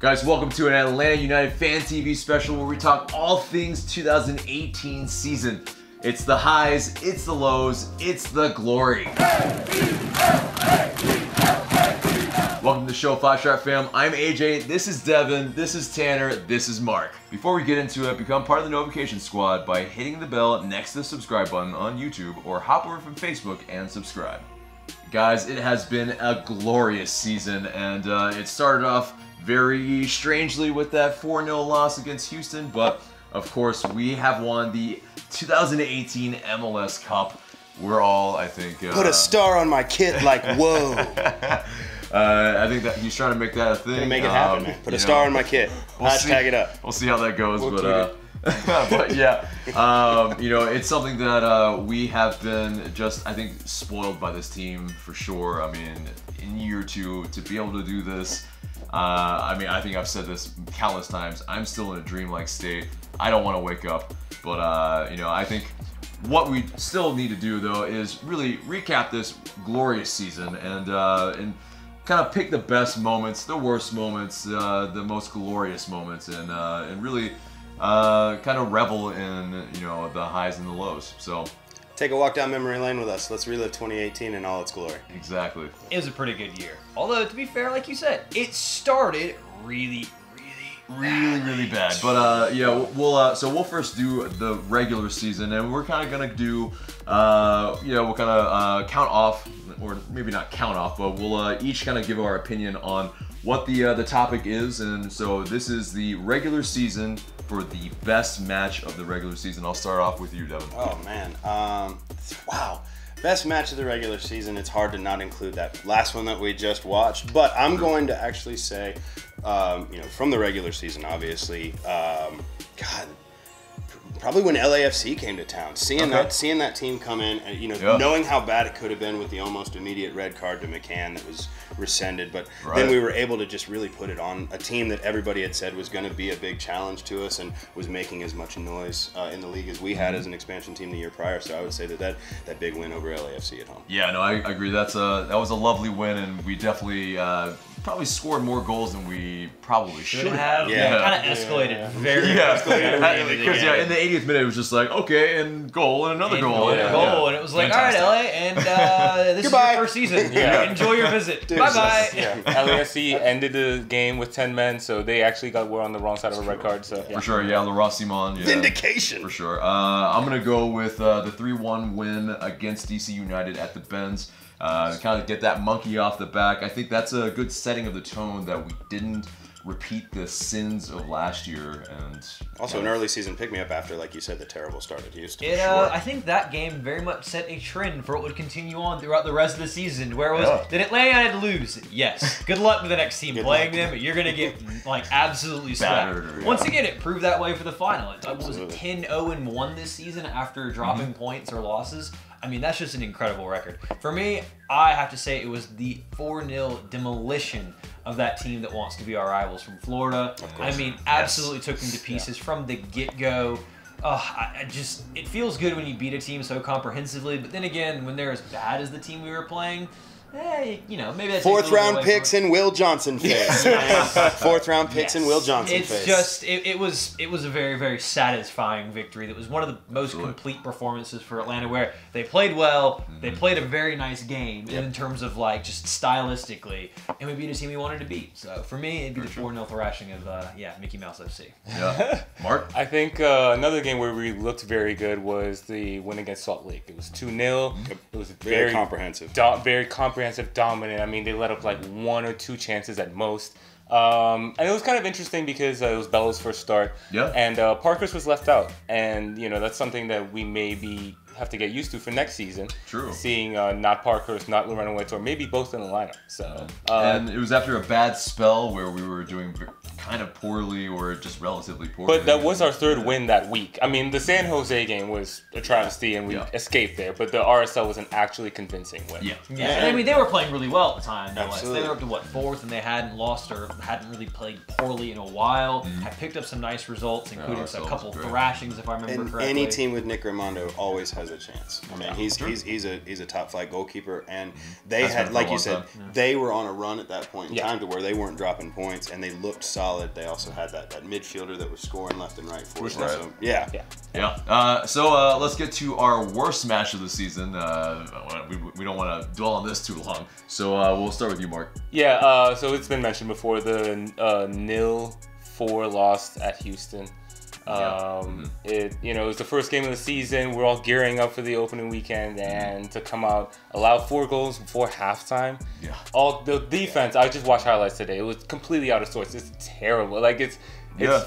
Guys, welcome to an Atlanta United Fan TV special where we talk all things 2018 season. It's the highs, it's the lows, it's the glory. Welcome to the show, Five Star Fam. I'm AJ, this is Devon, this is Tanner, this is Mark. Before we get into it, become part of the notification squad by hitting the bell next to the subscribe button on YouTube or hop over from Facebook and subscribe. Guys, it has been a glorious season, and it started off very strangely with that 4-0 loss against Houston, but of course we have won the 2018 MLS Cup. We're all, I think... Put a star on my kit like, whoa. I think that he's trying to make that a thing. Gonna make it happen, man. Put a star on my kit. Hashtag it up. We'll see how that goes, but yeah, you know, it's something that we have been just, I think, spoiled by this team for sure. I mean, in year two, to be able to do this, I mean, I think I've said this countless times, I'm still in a dreamlike state. I don't want to wake up, but you know, I think what we still need to do though is really recap this glorious season and kind of pick the best moments, the worst moments, the most glorious moments, and really kind of revel in, you know, the highs and the lows. So take a walk down memory lane with us. Let's relive 2018 in all its glory. Exactly. It was a pretty good year. Although, to be fair, like you said, it started really bad. But yeah, we'll first do the regular season, and we're kind of gonna do, you know, we'll kind of count off, or maybe not count off, but we'll each kind of give our opinion on what the topic is. And so this is the regular season for the best match of the regular season. I'll start off with you, Devon. Oh man, wow. Best match of the regular season. It's hard to not include that last one that we just watched, but I'm going to actually say, you know, from the regular season, obviously, God, probably when LAFC came to town, seeing that team come in, and you know, knowing how bad it could have been with the almost immediate red card to McCann that was rescinded, but then we were able to just really put it on a team that everybody had said was going to be a big challenge to us and was making as much noise in the league as we had as an expansion team the year prior. So I would say that big win over LAFC at home. Yeah, no, I agree. That was a lovely win, and we definitely probably scored more goals than we probably should have. Yeah, kind of escalated very because in the 80th minute it was just like, okay, and goal and another goal. And it was like, fantastic. All right, LA, and this is your first season. Enjoy your visit. Bye-bye. LAFC ended the game with 10 men, so they actually were on the wrong side of a red card. So for sure, Leroy Simon. Vindication. For sure. I'm gonna go with the 3-1 win against DC United at the Benz. Kind of get that monkey off the back. I think that's a good setting of the tone that we didn't repeat the sins of last year. And also an early season pick-me-up after, like you said, the terrible start at Houston. I think that game very much set a trend for what would continue on throughout the rest of the season, where it was, did Atlanta United lose? Yes. Good luck with the next team playing them. You're going to get like absolutely swept. Once again, it proved that way for the final. It was 10-0-1 this season after dropping points or losses. I mean, that's just an incredible record. For me, I have to say it was the 4-0 demolition of that team that wants to be our rivals from Florida. I mean, absolutely took them to pieces from the get-go. It feels good when you beat a team so comprehensively, but then again, when they're as bad as the team we were playing, you know, maybe that's fourth round picks in Will Johnson face. Fourth round picks in Will Johnson face. It's just it was a very satisfying victory. That was one of the most complete performances for Atlanta, where they played well, they played a very nice game in terms of like just stylistically, and we beat a team we wanted to beat. So for me, it'd be the 4-0 thrashing of Mickey Mouse FC. Yeah, Mark. I think another game where we looked very good was the win against Salt Lake. It was 2-0. It was very comprehensive. Very comprehensive. Dominant. I mean, they let up like 1 or 2 chances at most. And it was kind of interesting because it was Bello's first start. Yeah. And Parkhurst was left out. And, you know, that's something that we maybe have to get used to for next season. True. Seeing not Parkhurst, not Lorenowitz, or maybe both in the lineup. So. And it was after a bad spell where we were doing kind of poorly or just relatively poorly. But that was our third win that week. I mean, the San Jose game was a travesty and we escaped there, but the RSL was an actually convincing win. I mean, they were playing really well at the time. They were up to, what, 4th, and they hadn't lost or hadn't really played poorly in a while. Had picked up some nice results, including a couple thrashings, if I remember correctly. Any team with Nick Raimondo always has a chance. I mean, he's a top flight goalkeeper, and they had, like you said, they were on a run at that point in time to where they weren't dropping points, and they looked solid. solid. They also had that midfielder that was scoring left and right for us. Right. So, yeah. So let's get to our worst match of the season. We don't want to dwell on this too long. So we'll start with you, Mark. Yeah, so it's been mentioned before, the 0-4 loss at Houston. It was the first game of the season. We're all gearing up for the opening weekend, and to come out, allow 4 goals before halftime. Yeah. All the defense. I just watched highlights today. It was completely out of sorts. It's terrible. Like it's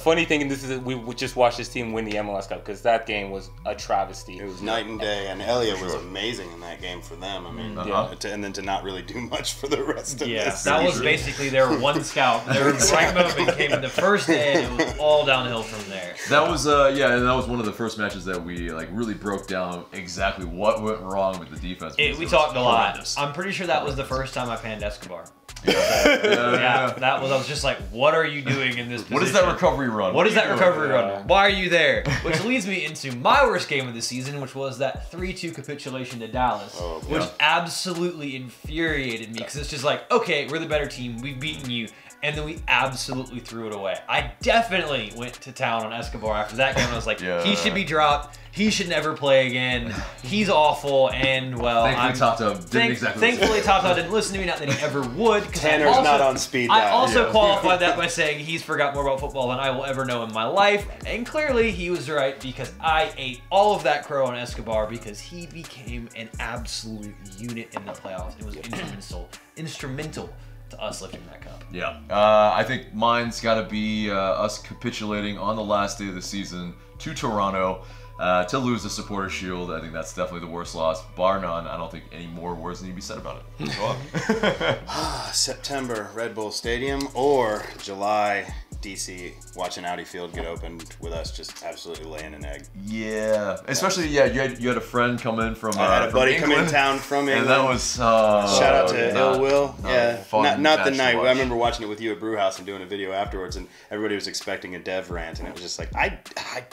funny thinking we just watched this team win the MLS Cup, because that game was a travesty. It was night and day, and Elliott was amazing in that game for them. I mean, and then to not really do much for the rest of this. That was basically their one scout. Their right moment came in the first day, and it was all downhill from there. That was and that was one of the first matches that we really broke down exactly what went wrong with the defense. We talked a lot. I'm pretty sure that was the first time I panned Escobar. I was just like, what are you doing in this position? What is that recovery run? What is that recovery run? Why are you there? Which leads me into my worst game of the season, which was that 3-2 capitulation to Dallas, which absolutely infuriated me, because it's just like, okay, we're the better team, we've beaten you, and then we absolutely threw it away. I definitely went to town on Escobar after that game. I was like, he should be dropped. He should never play again. He's awful. And, well, thankfully, Top Top didn't listen to me, not that he ever would. Tanner's not on speed dial. I also qualified that by saying he's forgot more about football than I will ever know in my life. And clearly, he was right, because I ate all of that crow on Escobar, because he became an absolute unit in the playoffs. It was instrumental to us lifting that cup. I think mine's got to be us capitulating on the last day of the season to Toronto to lose the Supporter Shield. I think that's definitely the worst loss, bar none. I don't think any more words need to be said about it. September, Red Bull Stadium, or July, DC, watching Audi Field get opened with us just absolutely laying an egg. Yeah, especially you had a friend come in from. I had a buddy England, come in town from England. And that was shout out to Ill Will. Not the night. I remember watching it with you at Brewhouse and doing a video afterwards, and everybody was expecting a Dev rant, and it was just like I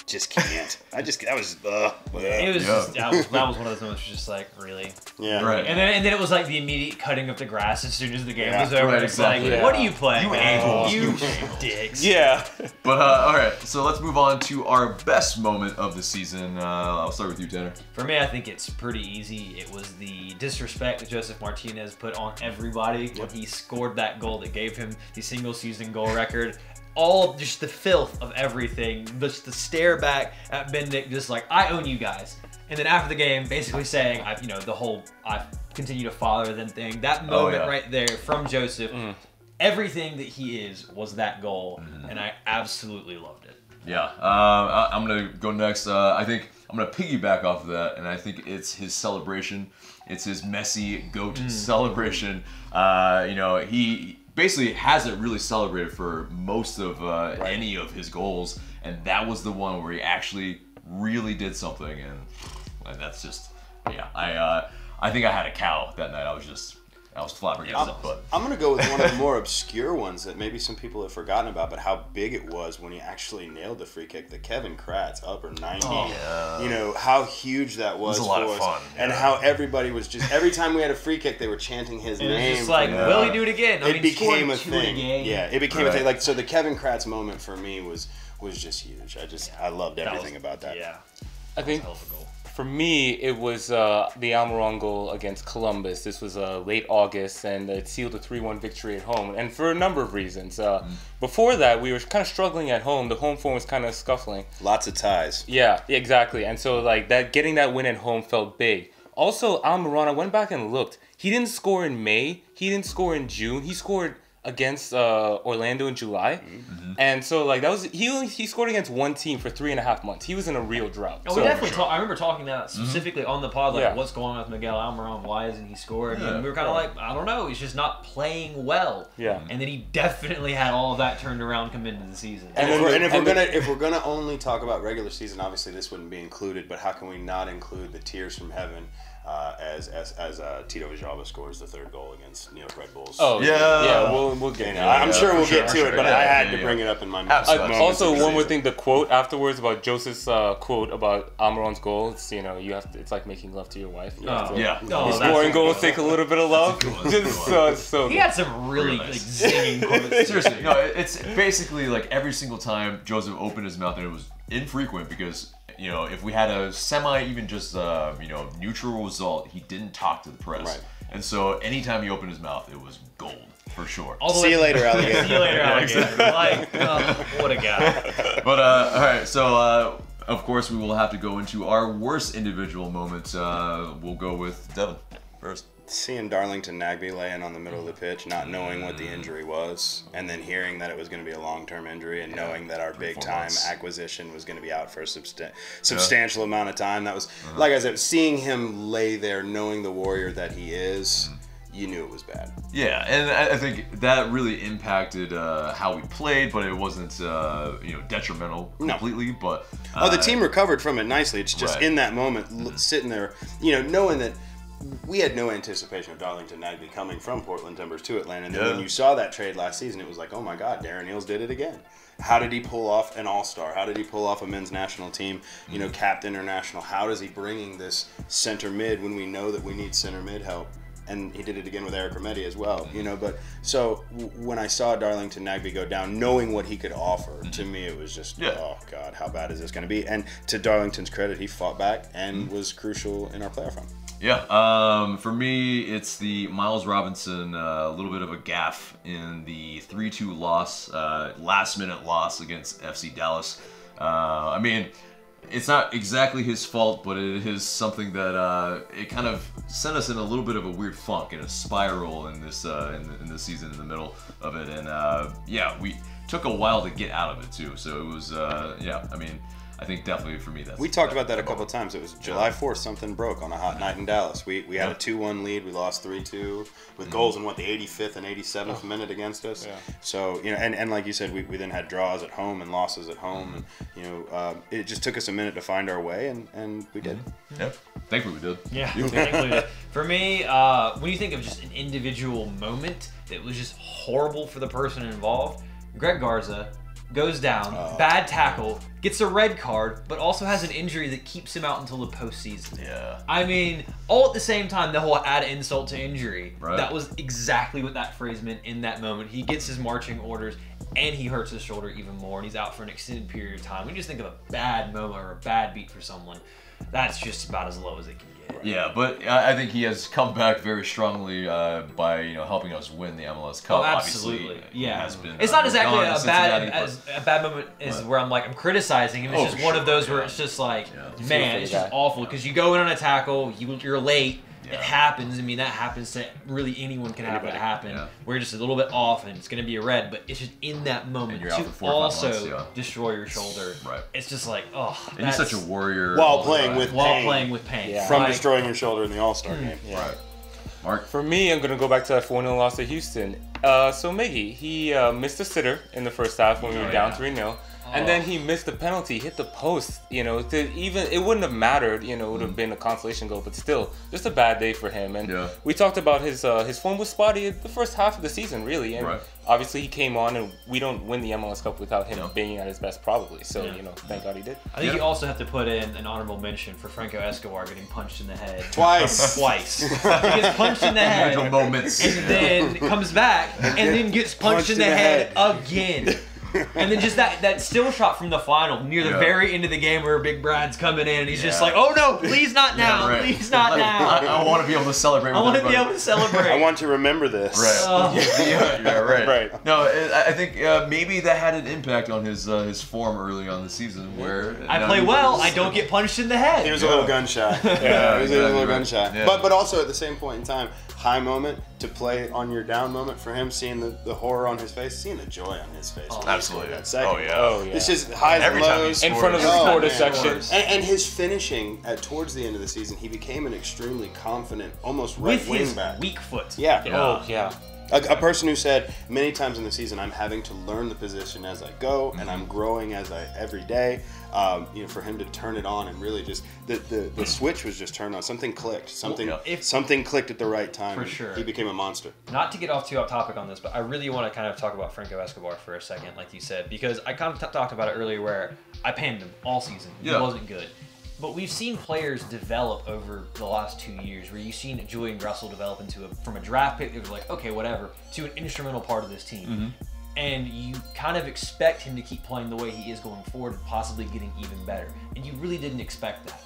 just can't. That was one of those moments just like, really. Right. And then it was like the immediate cutting of the grass as soon as the game was over. It's like, what are you playing? You angels. You dicks. Yeah. But all right, so let's move on to our best moment of the season. I'll start with you, Tanner. For me, I think it's pretty easy. It was the disrespect that Joseph Martinez put on everybody when he scored that goal that gave him the single-season goal record. All just the filth of everything, just the stare back at Bendick, just like, I own you guys. And then after the game, basically saying, I continue to father them thing. That moment right there from Joseph. Everything that he is was that goal, and I absolutely loved it. Yeah, I'm going to go next. I think I'm going to piggyback off of that, and I think it's his celebration. It's his messy goat celebration. He basically hasn't really celebrated for most of any of his goals, and that was the one where he actually really did something, and that's just, I think I had a cow that night. I was flabbergasted. I'm going to go with one of the more obscure ones that maybe some people have forgotten about, but how big it was when he actually nailed the free kick. The Kevin Kratz upper 90. You know, how huge that was. It was a lot of fun. And how everybody was just, every time we had a free kick, they were chanting his name. It was just like, will he do it again? It became a thing. Yeah, it became a thing. Like, so the Kevin Kratz moment for me was just huge. I loved everything about that. Yeah. I think for me, it was the Almiron goal against Columbus. This was late August, and it sealed a 3-1 victory at home, and for a number of reasons. Before that, we were kind of struggling at home. The home form was kind of scuffling. Lots of ties. Yeah, exactly. And so, like, getting that win at home felt big. Also, Almiron, I went back and looked. He didn't score in May. He didn't score in June. He scored against Orlando in July, and so like that was he scored against one team for 3.5 months. He was in a real drought. Oh, we definitely I remember talking that specifically on the pod, like what's going on with Miguel Almiron? Why isn't he scoring? And we were kind of like, I don't know. He's just not playing well. Yeah. And then he definitely had all of that turned around come into the season. And if we're gonna only talk about regular season, obviously this wouldn't be included. But how can we not include the tears from heaven as Tito Villalba scores the third goal against New York Red Bulls. Oh yeah, we'll get into it. I'm sure we'll get to it, but I had to bring it up in my also, one more thing, the quote afterwards about Joseph's quote about Almiron's goal. It's, you know, it's like making love to your wife. Scoring goals take a little bit of love. Just so he had some really like zinging quotes. Seriously, no, it's basically like every single time Joseph opened his mouth, and it was infrequent because, you know, if we had a even just you know, neutral result, he didn't talk to the press. Right. And so anytime he opened his mouth, it was gold for sure. See you later, alligator. See you later, alligator. Like, what a guy. But all right, so of course we will have to go into our worst individual moments. We'll go with Devon first. Seeing Darlington Nagbe laying on the middle of the pitch, not knowing what the injury was, and then hearing that it was going to be a long-term injury, and knowing that our big-time acquisition was going to be out for a substantial amount of time. That was, like I said, seeing him lay there, knowing the warrior that he is, you knew it was bad. Yeah, and I think that really impacted how we played, but it wasn't you know, detrimental completely. No. But the team recovered from it nicely. It's just in that moment, sitting there, you know, knowing that we had no anticipation of Darlington Nagbe coming from Portland Timbers to Atlanta. And then when you saw that trade last season, it was like, oh my God, Darren Eales did it again. How did he pull off an all-star? How did he pull off a men's national team, you know, capped international? How does he bringing this center mid when we know that we need center mid help? And he did it again with Eric Remedi as well, you know. But so when I saw Darlington Nagbe go down, knowing what he could offer, to me it was just, oh God, how bad is this going to be? And to Darlington's credit, he fought back and was crucial in our playoff run. Yeah, for me, it's the Miles Robinson, a little bit of a gaffe in the 3-2 loss, last-minute loss against FC Dallas. I mean, it's not exactly his fault, but it is something that it kind of sent us in a little bit of a weird funk, in a spiral in this in this season, in the middle of it, and yeah, we took a while to get out of it too. So it was, yeah, I mean, I think definitely for me we talked about that a couple of times. It was July 4th, something broke on a hot night in Dallas. We had a 2-1 lead. We lost 3-2 with goals in what, the 85th and 87th minute against us. Yeah. So, you know, and like you said, we then had draws at home and losses at home, and you know, it just took us a minute to find our way, and we did. Yep. Thankfully we did. Yeah, thankfully we did. For me, when you think of just an individual moment that was just horrible for the person involved, Greg Garza goes down, bad tackle, gets a red card, but also has an injury that keeps him out until the postseason. Yeah. I mean, all at the same time, the whole add insult to injury. Right. That was exactly what that phrase meant in that moment. He gets his marching orders, and he hurts his shoulder even more, and he's out for an extended period of time. When you just think of a bad moment or a bad beat for someone, that's just about as low as it can get. Yeah, but I think he has come back very strongly by, you know, helping us win the MLS Cup. Oh, absolutely. Obviously, yeah. Has been, it's not exactly a bad moment is where I'm like, I'm criticizing him. It's just one of those where it's just like, man, it's just awful because you go in on a tackle, you're late. It happens. I mean, that happens to really anyone can have that happen. Yeah. We're just a little bit off, and it's going to be a red. But it's just in that moment to also destroy your shoulder. Right. It's just like, oh. And he's such a warrior. While playing with pain. Yeah. From destroying your shoulder in the All-Star game. Yeah. Right. Mark? For me, I'm going to go back to that 4-0 loss to Houston. So Miggy, he missed a sitter in the first half when we were down 3-0. And then he missed the penalty, hit the post. You know, it wouldn't have mattered. You know, it would have been a consolation goal, but still, just a bad day for him. And we talked about his form was spotty the first half of the season, really. And obviously, he came on, and we don't win the MLS Cup without him being at his best, probably. So you know, thank God he did. I think you also have to put in an honorable mention for Franco Escobar getting punched in the head twice. He gets punched in the head, and then comes back, and then gets punched in the head again. And then just that still shot from the final near the very end of the game where Big Brad's coming in and he's just like, oh no, please not now, please not now. I want to be able to celebrate. I want to be able to celebrate. I want to remember this. Right. Right. No, I think maybe that had an impact on his form early on the season where I play well, I don't get punched in the head. He was a little gunshot. It was a little gunshot. Yeah. But also at the same point in time, high moment to play on your down moment for him, seeing the horror on his face, seeing the joy on his face. Absolutely. That second. Oh yeah. It's just highs and lows. In front of the reporter section. And his finishing towards the end of the season, he became an extremely confident, almost right wing back. Weak foot. Yeah. Oh yeah. A person who said many times in the season, I'm having to learn the position as I go, and I'm growing every day. For him to turn it on and really just the switch was just turned on. Something clicked. Something clicked at the right time. For sure. He became a monster. Not to get off topic on this, but I really want to kind of talk about Franco Escobar for a second, like you said, because I kind of talked about it earlier where I panned him all season. He wasn't good. But we've seen players develop over the last 2 years, where you've seen Julian Russell develop from a draft pick that was like, okay, whatever, to an instrumental part of this team. And you kind of expect him to keep playing the way he is going forward, possibly getting even better. And you really didn't expect that.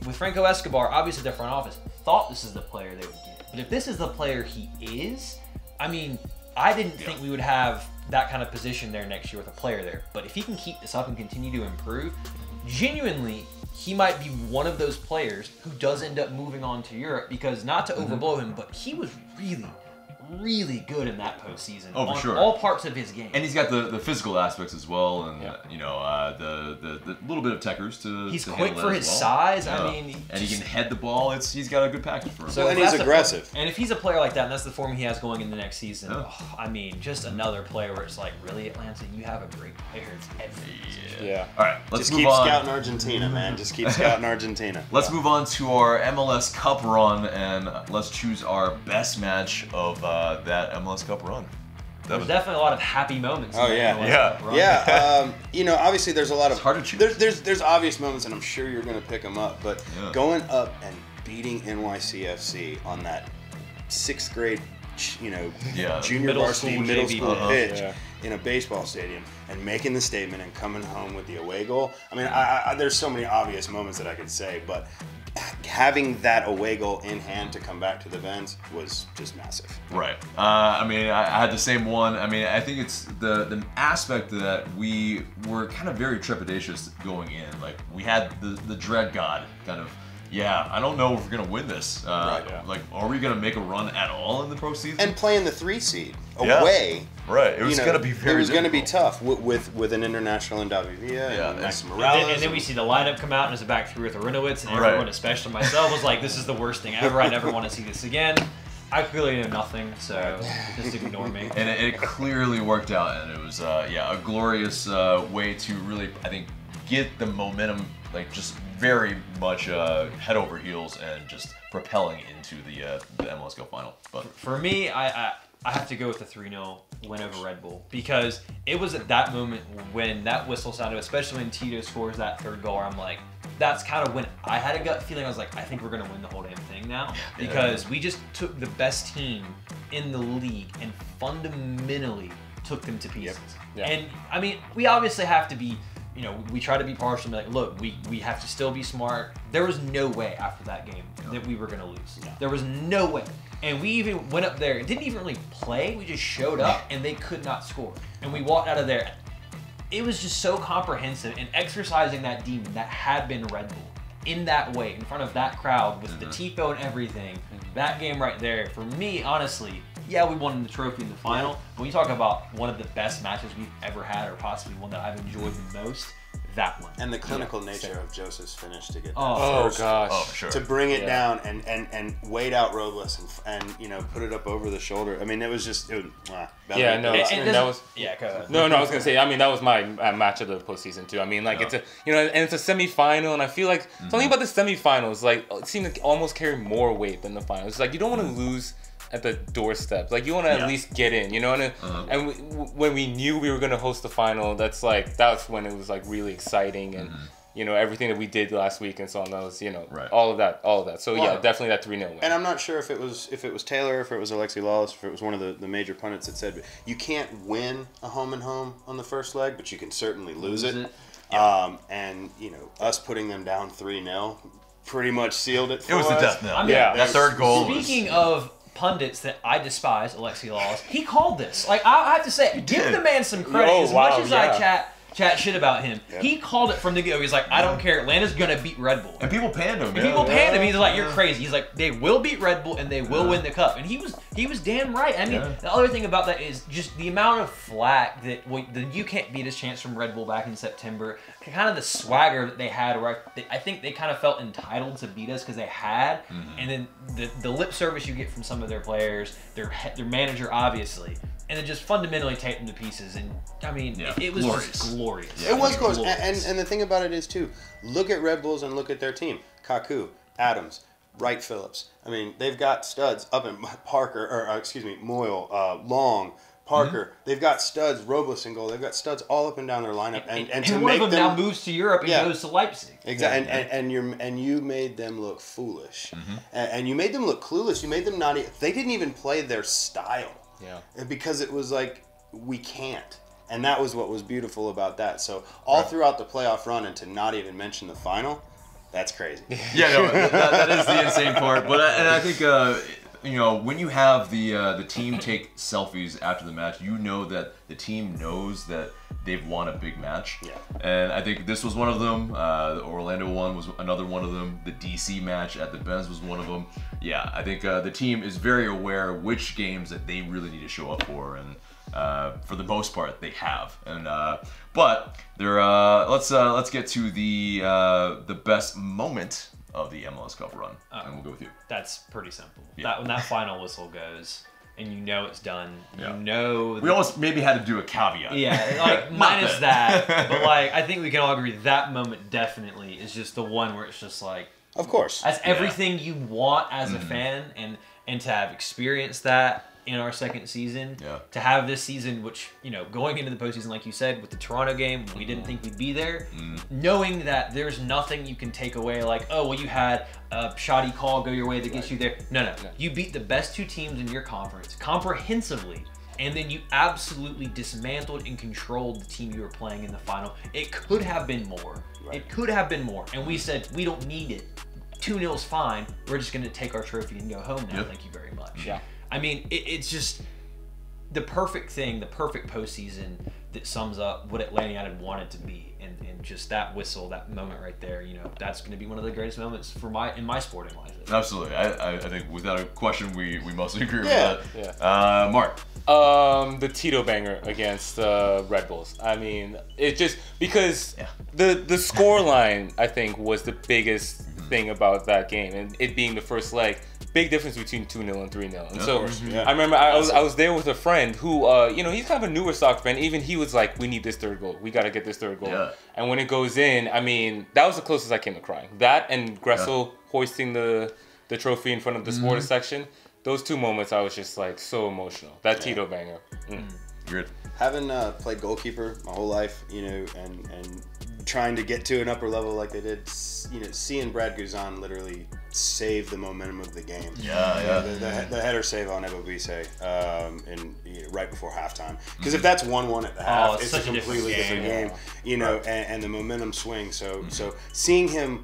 With Franco Escobar, obviously the front office thought this is the player they would get. But if this is the player he is, I mean, I didn't think we would have that kind of position there next year with a player there. But if he can keep this up and continue to improve, genuinely, he might be one of those players who does end up moving on to Europe, because not to overblow him, but he was really good in that postseason. Oh, for sure. All parts of his game. And he's got the physical aspects as well, and the little bit of techers to. He's to quick for his well. size. I mean, and he can head the ball. He's got a good package for him. So, and he's aggressive. And if he's a player like that, and that's the form he has going in the next season, I mean, just another player where it's like, really, Atlanta, you have a great player. It's every position. Yeah. All right, let's just move keep on. scouting Argentina, man. Just keep scouting Argentina. Let's move on to our MLS Cup run, and let's choose our best match of that MLS Cup run. There's definitely a lot of happy moments. Oh, yeah. Obviously there's a lot of... It's hard to choose. There's obvious moments, and I'm sure you're going to pick them up, but going up and beating NYCFC on that 6th grade, junior varsity, middle school pitch in a baseball stadium, and making the statement and coming home with the away goal. I mean, there's so many obvious moments that I could say, but having that away goal in hand to come back to the Vents was just massive. Right. I mean, I had the same one. I mean, I think it's the aspect that we were kind of very trepidatious going in. Like, we had the dread god kind of, I don't know if we're going to win this. Like, are we going to make a run at all in the postseason? And playing the 3 seed away. Right. It was going to be very It was going to be tough with an international in Davi Villa and Max Morales. And then we see the lineup come out, and it's a back 3 with Arinowitz, and everyone, especially myself, was like, this is the worst thing ever. I never want to see this again. I clearly know nothing, so just ignore me. And it clearly worked out, and it was, a glorious way to really, I think, get the momentum, like, just very much head over heels and just propelling into the MLS Cup final. But for me, I have to go with the 3-0 win over Red Bull, because it was at that moment when that whistle sounded, especially when Tito scores that 3rd goal, where I'm like, that's kind of when I had a gut feeling. I was like, I think we're going to win the whole damn thing now, because we just took the best team in the league and fundamentally took them to pieces. And I mean, we obviously have to be, we try to be partial and be like, look, we have to still be smart. There was no way after that game that we were going to lose. There was no way. And we even went up there and didn't even really play. We just showed up, and they could not score. And we walked out of there. It was just so comprehensive, and exercising that demon that had been Red Bull in that way, in front of that crowd with the tifo and everything. That game right there, for me, honestly, we won the trophy in the final. But when you talk about one of the best matches we've ever had, or possibly one that I've enjoyed the most, that one. And the clinical nature of Joseph's finish to get gosh. Oh, sure. To bring it down and wait out Robles and put it up over the shoulder. I mean, it was just go ahead. No, I was gonna say. I mean, that was my match of the postseason too. I mean, like it's a and it's a semifinal, and I feel like something about the semifinals, like, it seemed to almost carry more weight than the finals. It's like you don't want to lose at the doorstep. Like, you want to at least get in, and when we knew we were going to host the final, that's when it was like really exciting, and everything that we did last week and so on, that was all of that. So definitely that 3-0 win. And I'm not sure if it was Taylor, if it was Alexi Lawless, if it was one of the major pundits that said, you can't win a home and home on the first leg, but you can certainly lose it. And us putting them down 3-0 pretty much sealed it for us. It was the death knell. I mean, that 3rd goal. Speaking of pundits that I despise, Alexi Lawless, he called this. Like, I have to say, give the man some credit. As much as I chat shit about him. Yeah. He called it from the go. He's like, I don't care. Atlanta's gonna beat Red Bull. And people panned him. And people panned him. He's like, you're crazy. He's like, they will beat Red Bull and they will win the cup. And he was damn right. I mean, the other thing about that is just the amount of flack that you can't beat his chance from Red Bull back in September. Kind of the swagger that they had, where I think they kind of felt entitled to beat us because they had, and then the lip service you get from some of their players, their manager obviously, and then just fundamentally take them to pieces. And I mean, it was just glorious. Yeah. It was glorious. And the thing about it is too, look at Red Bulls and look at their team. Kaku, Adams, Wright Phillips. I mean, they've got studs up in Moyle, Long, Parker. They've got studs, Robles in goal. They've got studs all up and down their lineup, and to one make of them them now moves to Europe and goes to Leipzig. Exactly, and you made them look foolish, and you made them look clueless. You made them not. They didn't even play their style. Yeah, because it was like, we can't, and that was what was beautiful about that. So all throughout the playoff run, and to not even mention the final, that's crazy. Yeah, no, that is the insane part. But and I think. You know, when you have the team take selfies after the match, you know that the team knows that they've won a big match. Yeah. And I think this was one of them. The Orlando one was another one of them. The DC match at the Benz was one of them. Yeah, I think the team is very aware which games that they really need to show up for, and for the most part, they have. And but they're let's get to the best moment of the MLS Cup run, and we'll go with you. That's pretty simple. Yeah. When that final whistle goes, and you know it's done, you Yeah. know... We almost maybe had to do a caveat. Yeah, like, minus that. But, like, I think we can all agree that moment definitely is just the one where it's just like... Of course. That's everything you want as a fan, and to have experienced that in our second season, to have this season, which, you know, going into the postseason, like you said, with the Toronto game, we didn't think we'd be there, knowing that there's nothing you can take away, like, oh, well, you had a shoddy call go your way that gets you there. No. You beat the best two teams in your conference comprehensively, and then you absolutely dismantled and controlled the team you were playing in the final. It could have been more. It could have been more. And we said, we don't need it. 2-0's fine. We're just going to take our trophy and go home now. Thank you very much. Yeah. I mean, it's just the perfect thing, the perfect postseason that sums up what Atlanta United wanted to be, and just that whistle, that moment right there. You know, that's going to be one of the greatest moments in my sporting life. Absolutely, I think without a question, we mostly agree with that. Yeah. Mark. The Tito banger against Red Bulls. I mean, it just because the score line, I think, was the biggest thing about that game, and it being the first leg. Big difference between 2-0 and 3-0. And so I remember I was there with a friend who, you know, he's kind of a newer soccer fan. Even he was like, we need this third goal. We got to get this third goal. Yeah. And when it goes in, I mean, that was the closest I came to crying. That and Gressel hoisting the trophy in front of the supporter section. Those two moments, I was just like so emotional. That Tito banger. Good. Having played goalkeeper my whole life, you know, and trying to get to an upper level like they did, you know, seeing Brad Guzan literally save the momentum of the game. The header save on Ebobisse right before halftime. Because if that's 1-1 at the half, it's a completely different game. You know, and the momentum swing. So seeing him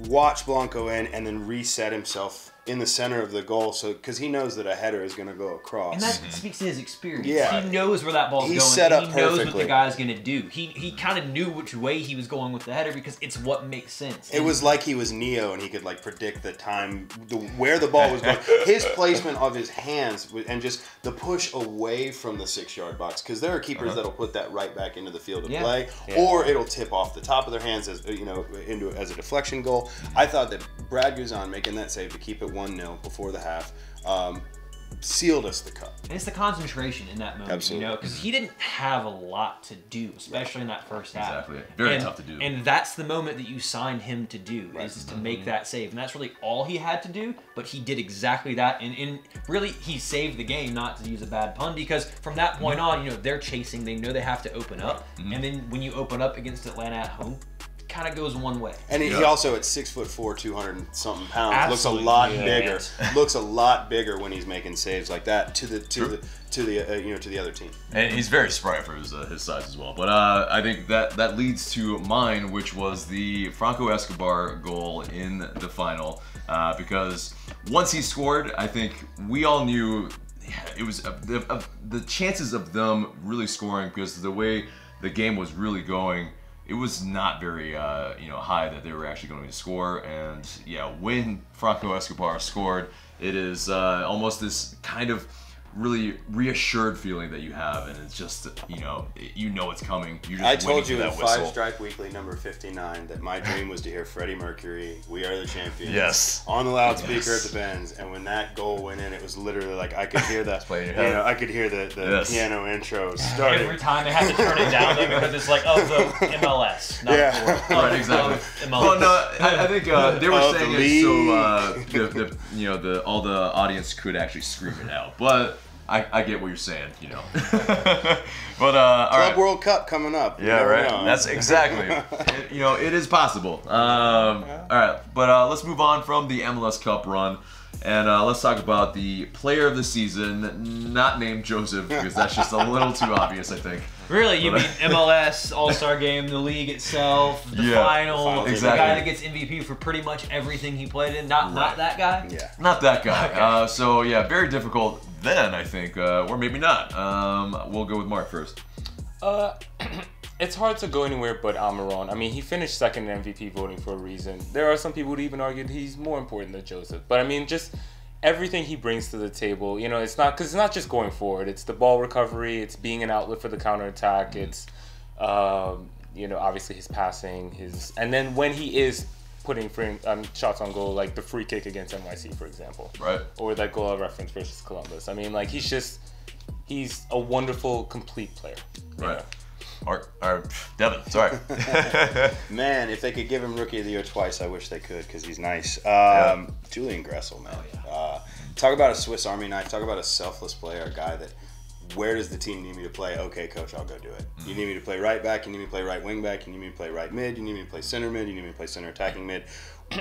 watch Blanco in and then reset himself in the center of the goal, so because he knows that a header is going to go across, and that speaks to his experience. Yeah, he knows where that ball's going. Set up he knows perfectly. what the guy's going to do. He kind of knew which way he was going with the header because it's what makes sense. It was like he was Neo and he could like predict the time, where the ball was going. His placement of his hands and just the push away from the 6-yard box, because there are keepers that'll put that right back into the field to play, or it'll tip off the top of their hands as as a deflection goal. I thought that Brad Guzan making that save to keep it 1-0 before the half sealed us the cup. And it's the concentration in that moment, Absolutely. you know, because he didn't have a lot to do, especially in that first half. Exactly. Very tough to do. And that's the moment that you signed him to do, is to make that save. And that's really all he had to do, but he did exactly that. And really, he saved the game, not to use a bad pun, because from that point on, you know, they're chasing. They know they have to open up. And then when you open up against Atlanta at home, kind of goes one way. And he also at 6'4", 200 and something pounds, Absolutely. looks a lot bigger. Looks a lot bigger when he's making saves like that to the other team. And he's very spry for his size as well. But I think that leads to mine, which was the Franco Escobar goal in the final, because once he scored, I think we all knew it was the chances of them really scoring, because the way the game was really going, it was not very high that they were actually going to score. And yeah, when Franco Escobar scored, it is almost this kind of really reassured feeling that you have, and it's just you know it's coming. You're just I told you for in that whistle. 5 Strike Weekly number 59 that my dream was to hear Freddie Mercury, "We Are the Champions," yes, on the loudspeaker at the Benz, and when that goal went in, it was literally like I could hear that. I could hear the piano intro starting. Every time they had to turn it down though, because it's like the MLS, not right, exactly. MLS. Well, no, I think they were saying it so all the audience could actually scream it out, but. I get what you're saying, but Club World Cup coming up. Yeah, right. That's exactly. It is possible. All right, but let's move on from the MLS Cup run, and let's talk about the player of the season, not named Joseph, because that's just a little too obvious, I think. Really, you mean MLS All-Star Game, the league itself, the final, exactly. The guy that gets MVP for pretty much everything he played in, not that guy? Yeah. Not that guy. Okay. So yeah, very difficult then, I think, or maybe not. We'll go with Mark first. It's hard to go anywhere but Almiron. I mean, he finished second in MVP voting for a reason. There are some people who even argue he's more important than Joseph. But I mean, just everything he brings to the table, it's not just going forward. It's the ball recovery. It's being an outlet for the counterattack. It's, obviously his passing, and then when he is putting shots on goal, like the free kick against NYC, for example. Right. Or that goal I referenced versus Columbus. I mean, like, he's a wonderful, complete player. Right. Or Devon, sorry. Man, if they could give him Rookie of the Year twice, I wish they could, because he's nice. Julian Gressel, man. Oh, Talk about a Swiss Army knife. Talk about a selfless player, a guy that, where does the team need me to play? Okay, coach, I'll go do it. You need me to play right back, you need me to play right wing back, you need me to play right mid, you need me to play center mid, you need me to play center attacking mid.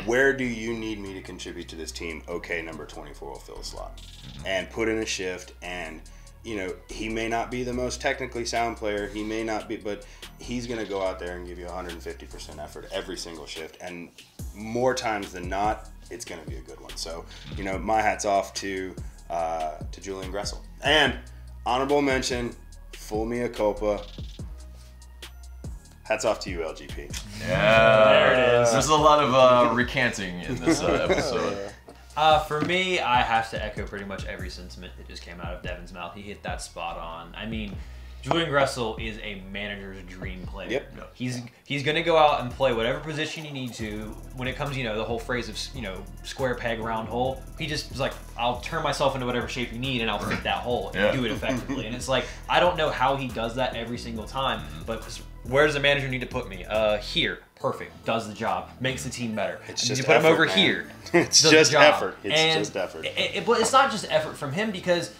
Where do you need me to contribute to this team? Okay, number 24 will fill a slot. And put in a shift, and he may not be the most technically sound player, he may not be, but he's going to go out there and give you 150% effort every single shift, and more times than not, it's going to be a good one. So, my hat's off to Julian Gressel. And honorable mention, full mea culpa, hats off to you, LGP. Yeah, there it is. There's a lot of recanting in this episode. For me, I have to echo pretty much every sentiment that just came out of Devon's mouth. He hit that spot on. I mean, Julian Gressel is a manager's dream player. Yep. He's going to go out and play whatever position you need to. When it comes, the whole phrase of, square peg, round hole, he just was like, I'll turn myself into whatever shape you need and I'll fit that hole and do it effectively. And it's like, I don't know how he does that every single time, but where does the manager need to put me? Here. Perfect. Does the job. Makes the team better. It's just you put effort, him over man. here. It's just effort. It's just effort. But it's not just effort from him, because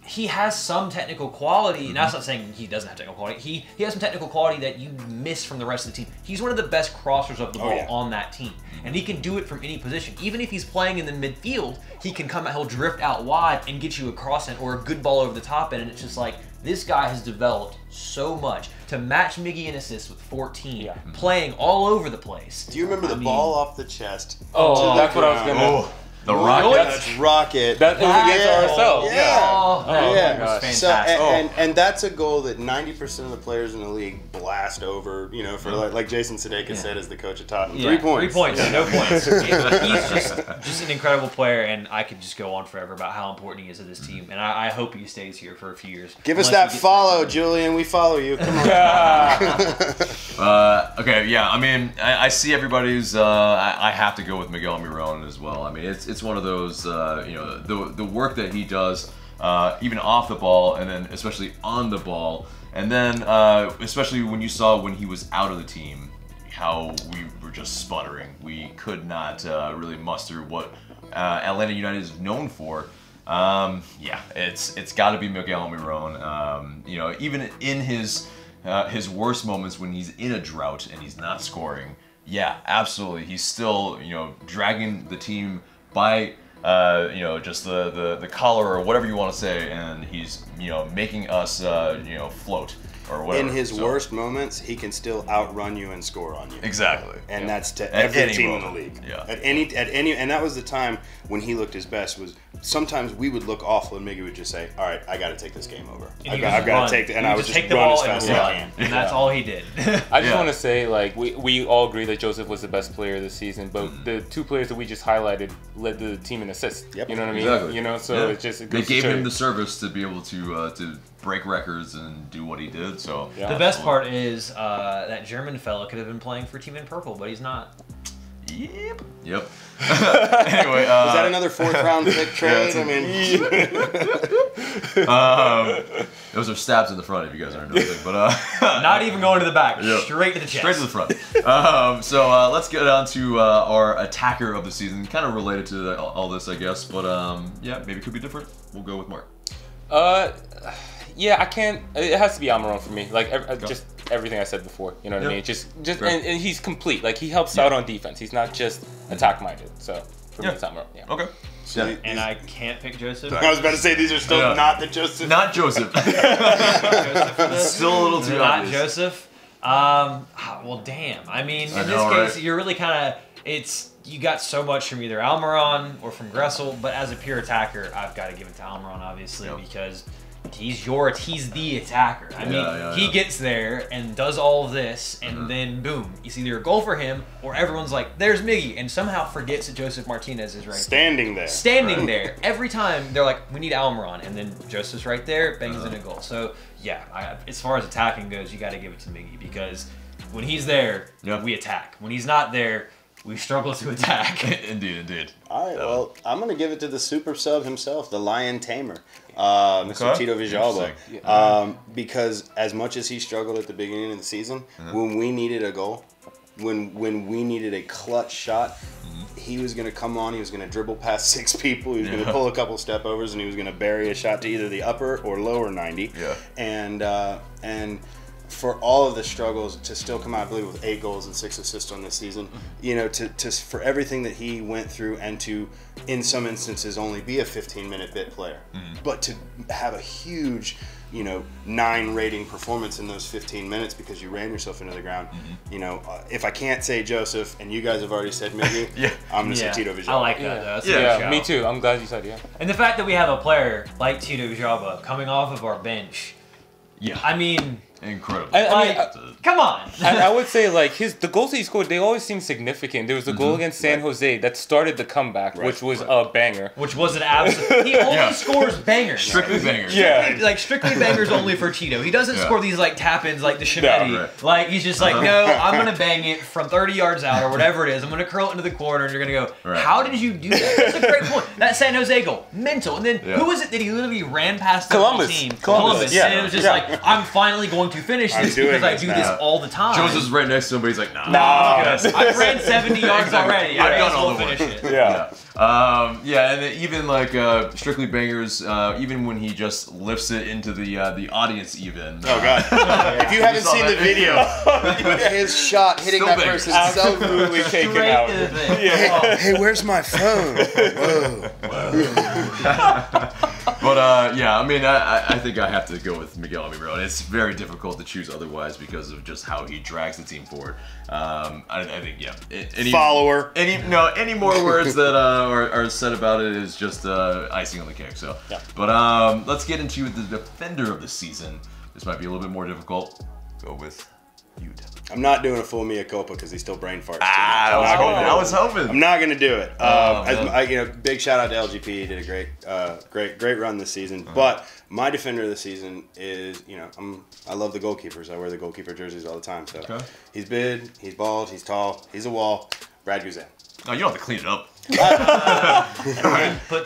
he has some technical quality, and that's not saying he doesn't have technical quality. He has some technical quality that you miss from the rest of the team. He's one of the best crossers of the ball on that team, and he can do it from any position. Even if he's playing in the midfield, he can come out, he'll drift out wide and get you a cross in or a good ball over the top end, and it's just like, this guy has developed so much to match Miggy in assists with 14, playing all over the place. Do you remember the ball off the chest? Oh, that's what I was going to... The Rocket? That's Rocket. That was against RSL. Yeah. It was fantastic. So, and that's a goal that 90% of the players in the league blast over, for like Jason Sudeikis said as the coach of Tottenham. 3 points. 3 points, no points. He's just an incredible player, and I could just go on forever about how important he is to this team, and I hope he stays here for a few years. Give us that follow, Julian. We follow you. Come on. Okay, yeah, I mean, I see everybody's, I have to go with Miguel Almiron as well. I mean, it's one of those, the work that he does, even off the ball, and then especially on the ball, and then especially when you saw when he was out of the team, how we were just sputtering. We could not really muster what Atlanta United is known for. Yeah, it's got to be Miguel Almiron. Even in his worst moments when he's in a drought and he's not scoring, yeah, absolutely, he's still dragging the team by just the collar or whatever you want to say, and he's making us float or whatever. In his worst moments, he can still outrun you and score on you. Exactly. And that's to every team moment in the league. Yeah. At any, and that was the time when he looked his best was sometimes we would look awful and Miggy would just say, all right, I got to take this game over. I've got to take it. And I would just run as fast as I can. And that's all he did. I just want to say, like, we all agree that Joseph was the best player this season, but the 2 players that we just highlighted led the team in assists. Yep. You know what I mean? Exactly. You know, so it's just... They gave him the service to be able to break records and do what he did, so... Yeah. The best part is that German fellow could have been playing for Team in Purple, but he's not. Yep. Anyway, was that another 4th round pick trade? I mean, those are stabs in the front if you guys aren't noticing, but not even going to the back, straight to the chest, straight to the front. So let's get on to our attacker of the season, kind of related to all this, I guess, but yeah, maybe it could be different. We'll go with Mark. Yeah, I can't. It has to be Almiron for me. Like just everything I said before. You know what I mean? Just and he's complete. Like he helps out on defense. He's not just attack minded. So for me, it's Almiron. Yeah. Okay. So, and I can't pick Joseph. I was about to say these are still not the Joseph. Not Joseph. Still a little too not obvious. Joseph. Well, damn. I mean, in this case, you're really kind of you got so much from either Almiron or from Gressel, but as a pure attacker, I've got to give it to Almiron, obviously, because he's the attacker. I mean, he gets there and does all of this, and then boom, it's either a goal for him or everyone's like, "There's Miggy," and somehow forgets that Joseph Martinez is right standing there. There every time. They're like, "We need Almiron," and then Joseph's right there, bangs in a goal. So yeah, as far as attacking goes, you got to give it to Miggy because when he's there, we attack. When he's not there, we struggle to attack. Indeed. All right, well, I'm going to give it to the super sub himself, the Lion Tamer, Mr. Tito Villalba. Because as much as he struggled at the beginning of the season, when we needed a goal, when we needed a clutch shot, he was going to come on, he was going to dribble past 6 people, he was going to pull a couple step overs, and he was going to bury a shot to either the upper or lower 90. And for all of the struggles to still come out, I believe, with 8 goals and 6 assists on this season, you know, for everything that he went through and to, in some instances, only be a 15-minute bit player, but to have a huge, 9 rating performance in those 15 minutes because you ran yourself into the ground. If I can't say Joseph and you guys have already said Miggy, I'm going to say Tito Villalba. I like that. Though. Me too. I'm glad you said And the fact that we have a player like Tito Villalba coming off of our bench, I mean... Incredible. Come on. I would say the goals that he scored, they always seem significant. There was a goal against San Jose that started the comeback, which was a banger. Which was an absolute. He only scores bangers. Strictly bangers. Strictly bangers only for Tito. He doesn't score these tap-ins like the Shimetti. He's just like, no, I'm gonna bang it from 30 yards out or whatever it is. I'm gonna curl it into the corner, and you're gonna go, how did you do that? That's a great point. That San Jose goal, mental. And then who was it that he literally ran past the whole team? Columbus. And it was just like, I'm finally going to finish this because I do this all the time. Joseph's right next to him, but he's like, nah. I've ran 70 yards already. I've done all the finish it. And then even strictly bangers, even when he just lifts it into the audience, even. Oh god! If you haven't seen the video, his shot hitting Still that person so absolutely taken out. Hey, where's my phone? But I think I have to go with Miguel Almiron. It's very difficult to choose otherwise because of just how he drags the team forward. I think any more words that are said about it is just icing on the cake. So, but let's get into the defender of the season. This might be a little bit more difficult. Go with you, Devon. I'm not doing a full mea culpa because he still brain farts. I was hoping. I'm not gonna do it. Big shout out to LGP. He did a great run this season. But my defender of the season is, I love the goalkeepers. I wear the goalkeeper jerseys all the time. So he's big, he's bald, he's tall, he's a wall. Brad Guzan. No, you don't have to clean it up.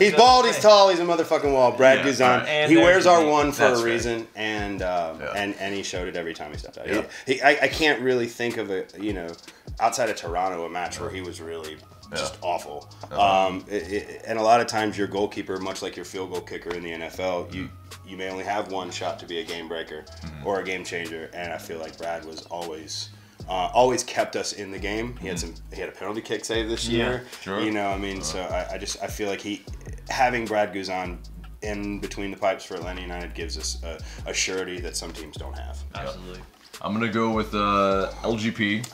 He's bald, he's tall, he's a motherfucking wall. Brad Guzan. He wears our 1 for a reason, and he showed it every time he stepped out. I can't really think of outside of Toronto, a match where he was really just awful. And a lot of times your goalkeeper, much like your field goal kicker in the NFL, you may only have 1 shot to be a game breaker or a game changer, and I feel like Brad was always kept us in the game. He had a penalty kick save this year. So I feel like having Brad Guzan in between the pipes for Atlanta United gives us a surety that some teams don't have. Absolutely. I'm gonna go with LGP.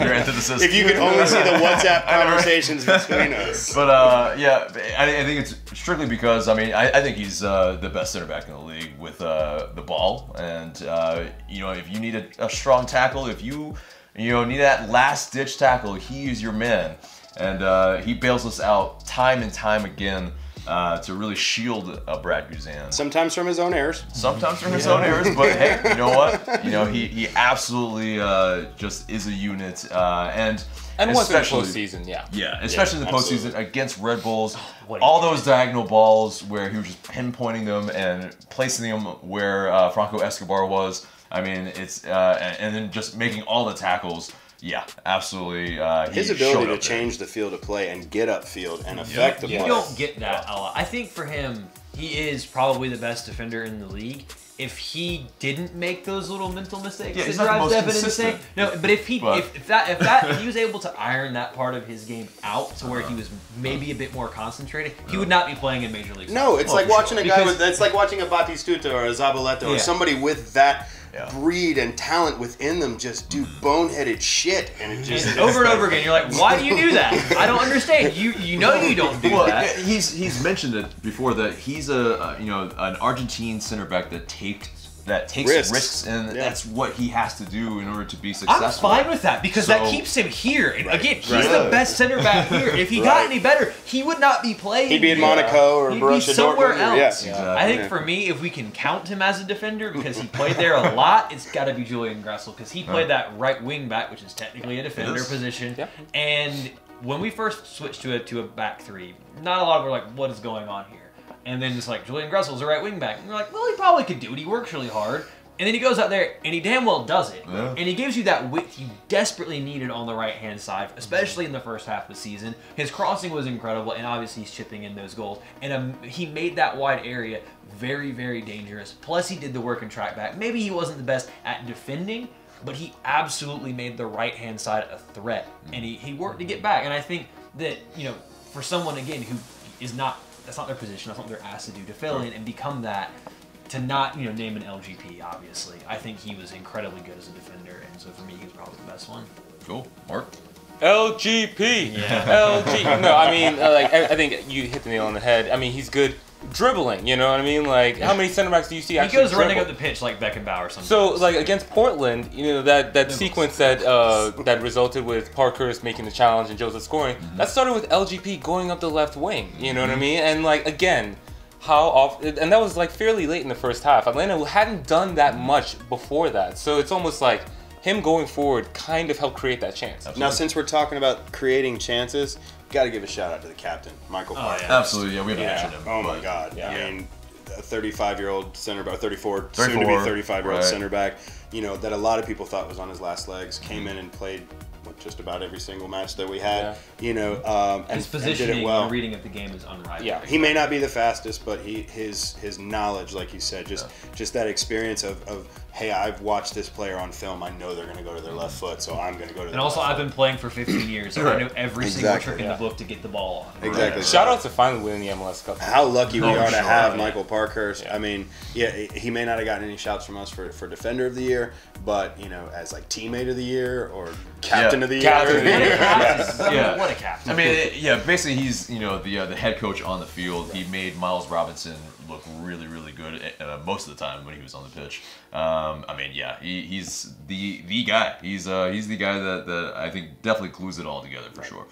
Your antithesis. If you could only see the WhatsApp conversations between us. But yeah, I think it's strictly because I think he's the best center back in the league with the ball, and you know, if you need a strong tackle, if you need that last ditch tackle, he is your man, and he bails us out time and time again. To really shield Brad Guzan. Sometimes from his own errors. Sometimes from his own errors, but hey, you know what? You know, he absolutely just is a unit, and once in the postseason, especially in the postseason against Red Bulls, all those diagonal balls where he was just pinpointing them and placing them where Franco Escobar was. I mean, it's and then just making all the tackles. Yeah, absolutely. His ability to change the field of play and get upfield and affect the play. You don't get that a lot. I think for him, he is probably the best defender in the league. If he didn't make those little mental mistakes, he's not the most consistent. No, but if he was able to iron that part of his game out to where he was maybe a bit more concentrated, he would not be playing in Major League Soccer. No, it's like watching a guy with. It's like watching a Batistuta or a Zabaleta or somebody with that. Breed and talent within them just do boneheaded shit, and it just over and over again. You're like, why do you do that? I don't understand. You know you don't do that. He's mentioned it before that he's an Argentine center back that takes risks, and that's what he has to do in order to be successful. I'm fine with that because that keeps him here. And again, he's the best center back here. If he got any better, he would not be playing. He'd be in Monaco or He'd Borussia be somewhere Dortmund. else. Exactly. I think for me, if we can count him as a defender because he played there a lot, it's got to be Julian Gressel because he played that right wing back, which is technically a defender position. Yep. And when we first switched to a back three, not a lot of were like, what is going on here? And then it's like, Julian Gressel's a right wing back. And we're like, well, he probably could do it. He works really hard. And then he goes out there, and he damn well does it. Yeah. And he gives you that width you desperately needed on the right-hand side, especially in the first half of the season. His crossing was incredible, and obviously he's chipping in those goals. And he made that wide area very, very dangerous. Plus, he did the work and track back. Maybe he wasn't the best at defending, but he absolutely made the right-hand side a threat. And he worked to get back. And I think that, for someone, again, who is not, that's not their position, that's not what they're asked to do, to fill in and become that, to not, name an LGP, obviously. I think he was incredibly good as a defender, and so for me, he was probably the best one. Cool. Mark? LGP! Yeah. LG. No, I mean, I think you hit the nail on the head. I mean, he's good dribbling, you know what I mean? Like, how many center backs do you see actually He goes dribble? running up the pitch like Beckenbauer sometimes. So, like, against Portland, that sequence that resulted with Parkhurst making the challenge and Joseph scoring, that started with LGP going up the left wing, you know what I mean? And, like, again, how often, and that was like fairly late in the first half. Atlanta hadn't done that much before that, so it's almost like him going forward kind of helped create that chance. Absolutely. Now, since we're talking about creating chances, got to give a shout out to the captain, Michael Parkhurst. Absolutely, we haven't mentioned him. Oh my God! Yeah. I mean, a 35-year-old center back, 34, soon to be 35-year-old center back. That a lot of people thought was on his last legs. Came in and played just about every single match that we had, his positioning and did it well. And reading of the game is unrivaled. Yeah, he may not be the fastest, but his knowledge, like you said, just that experience of hey, I've watched this player on film. I know they're going to go to their left foot, so I'm going to go to their left foot. And also, I've been playing for 15 years, so I know every single trick in the book to get the ball on. Exactly. Shout out to finally winning the MLS Cup. How lucky we are to have Michael Parkhurst. Yeah. I mean, he may not have gotten any shouts from us for Defender of the Year, but, as like Teammate of the Year or Captain of the Year. Captain of the Year. What a captain. I mean, basically he's, the head coach on the field. He made Miles Robinson look really, really good most of the time when he was on the pitch. He's the guy. He's the guy that I think definitely glues it all together for sure.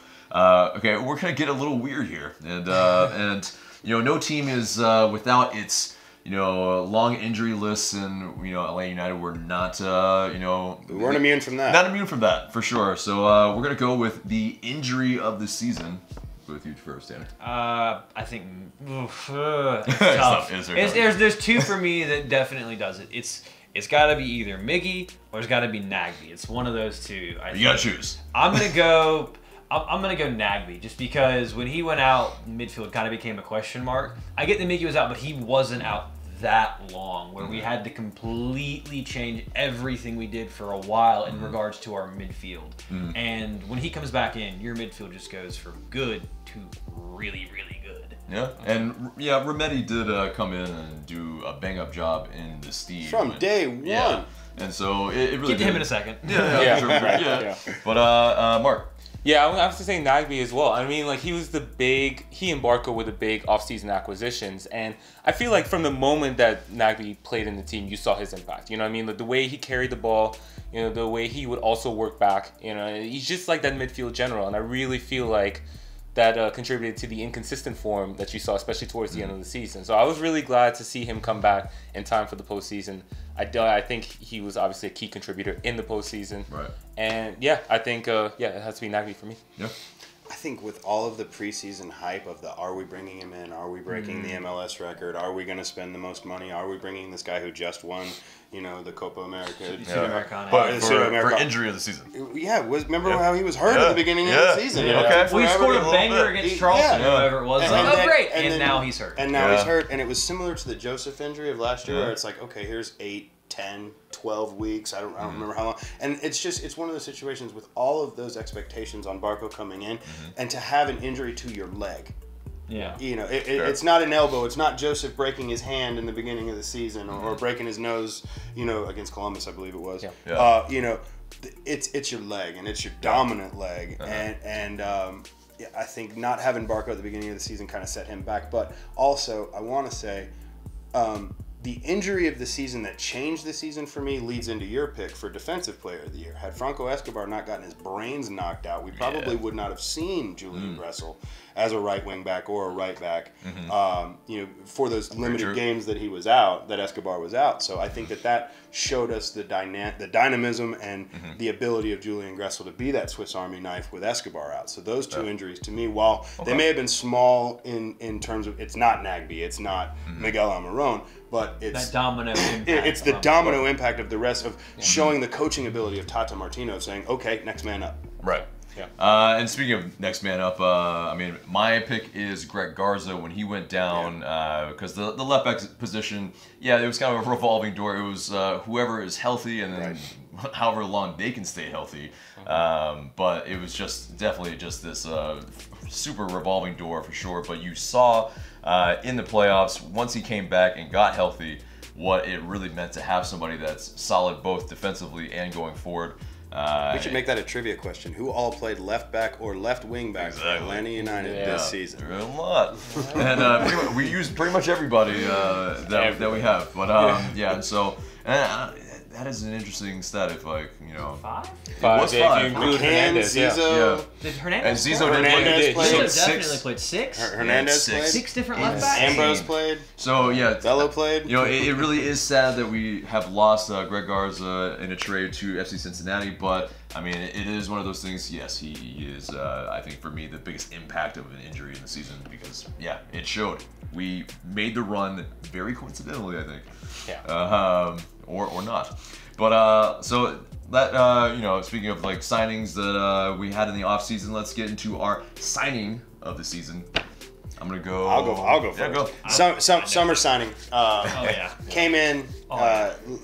Okay, we're gonna get a little weird here, and no team is without its long injury lists, and LA United were not we weren't immune from that. Not immune from that for sure. So we're gonna go with the injury of the season. With you first, Tanner. I think it's tough. There's two for me that definitely does it. It's got to be either Miggy or it's got to be Nagby. It's one of those two. You gotta choose. I'm gonna go Nagby just because when he went out, midfield kind of became a question mark. I get that Miggy was out, but he wasn't out that long where we had to completely change everything we did for a while in regards to our midfield. And when he comes back in, your midfield just goes from good to really, really good. Yeah, and yeah, Remedi did come in and do a bang-up job in the Steam. From day one. Yeah. And so it really Get to him in a second. Yeah. Sure. Yeah. But Mark. Yeah, I have to say Nagbe as well. I mean, like, he and Barco were the big off-season acquisitions, and I feel like from the moment that Nagbe played in the team, you saw his impact. You know what I mean? Like, the way he carried the ball, you know, the way he would also work back, you know, he's just like that midfield general, and I really feel like that contributed to the inconsistent form that you saw, especially towards the end of the season. So I was really glad to see him come back in time for the postseason. I think he was obviously a key contributor in the postseason. Right. And yeah, I think it has to be Nagbe for me. Yeah. I think with all of the preseason hype of are we bringing him in? Are we breaking the MLS record? Are we going to spend the most money? Are we bringing this guy who just won, you know, the Copa America? But for injury of the season. Yeah, remember how he was hurt at the beginning of the season? Yeah. Okay. Well, he scored a banger against Charleston, whoever it was. Great. And now he's hurt. And now he's hurt. And it was similar to the Joseph injury of last year, where it's like, okay, here's 8, 10, 12 weeks. I don't remember how long. And it's one of those situations with all of those expectations on Barco coming in, and to have an injury to your leg. Yeah. You know, it's not an elbow. It's not Joseph breaking his hand in the beginning of the season or breaking his nose, you know, against Columbus, I believe it was. Yeah. You know, it's your leg, and it's your dominant leg. And I think not having Barco at the beginning of the season kind of set him back. But also, I want to say, the injury of the season that changed the season for me leads into your pick for Defensive Player of the Year. Had Franco Escobar not gotten his brains knocked out, we probably would not have seen Julian Gressel as a right wing back or a right back, you know, for those limited games that he was out, that Escobar was out. So I think that showed us the dynamism and the ability of Julian Gressel to be that Swiss Army knife with Escobar out. So those two injuries, to me, while they may have been small in terms of, it's not Nagbe, it's not Miguel Almiron, but it's that domino impact. It's the domino impact of the rest of showing the coaching ability of Tata Martino, saying, okay, next man up. Right. Yeah. And speaking of next man up, I mean, my pick is Greg Garza when he went down, because the left back position, it was kind of a revolving door. It was whoever is healthy and then however long they can stay healthy. But it was definitely this super revolving door for sure. But you saw in the playoffs, once he came back and got healthy, what it really meant to have somebody that's solid both defensively and going forward. We should make that a trivia question. Who all played left back or left wing back for Atlanta United this season? There are a lot. And we used pretty much everybody that we have. But and so that is an interesting stat. If Five? It was 5. Hernandez, Zizzo. Did Hernandez? And Zizzo definitely played 6. Hernandez played 6 different left backs. Ambrose played. So Bello played. It really is sad that we have lost Greg Garza in a trade to FC Cincinnati, but I mean, it is one of those things. Yes, he is. I think for me, the biggest impact of an injury in the season because it showed. We made the run very coincidentally, I think. Yeah. Or not. But so that speaking of like signings that we had in the off season, let's get into our signing of the season. I'm gonna go. I'll go first. Go. Summer signing. Came in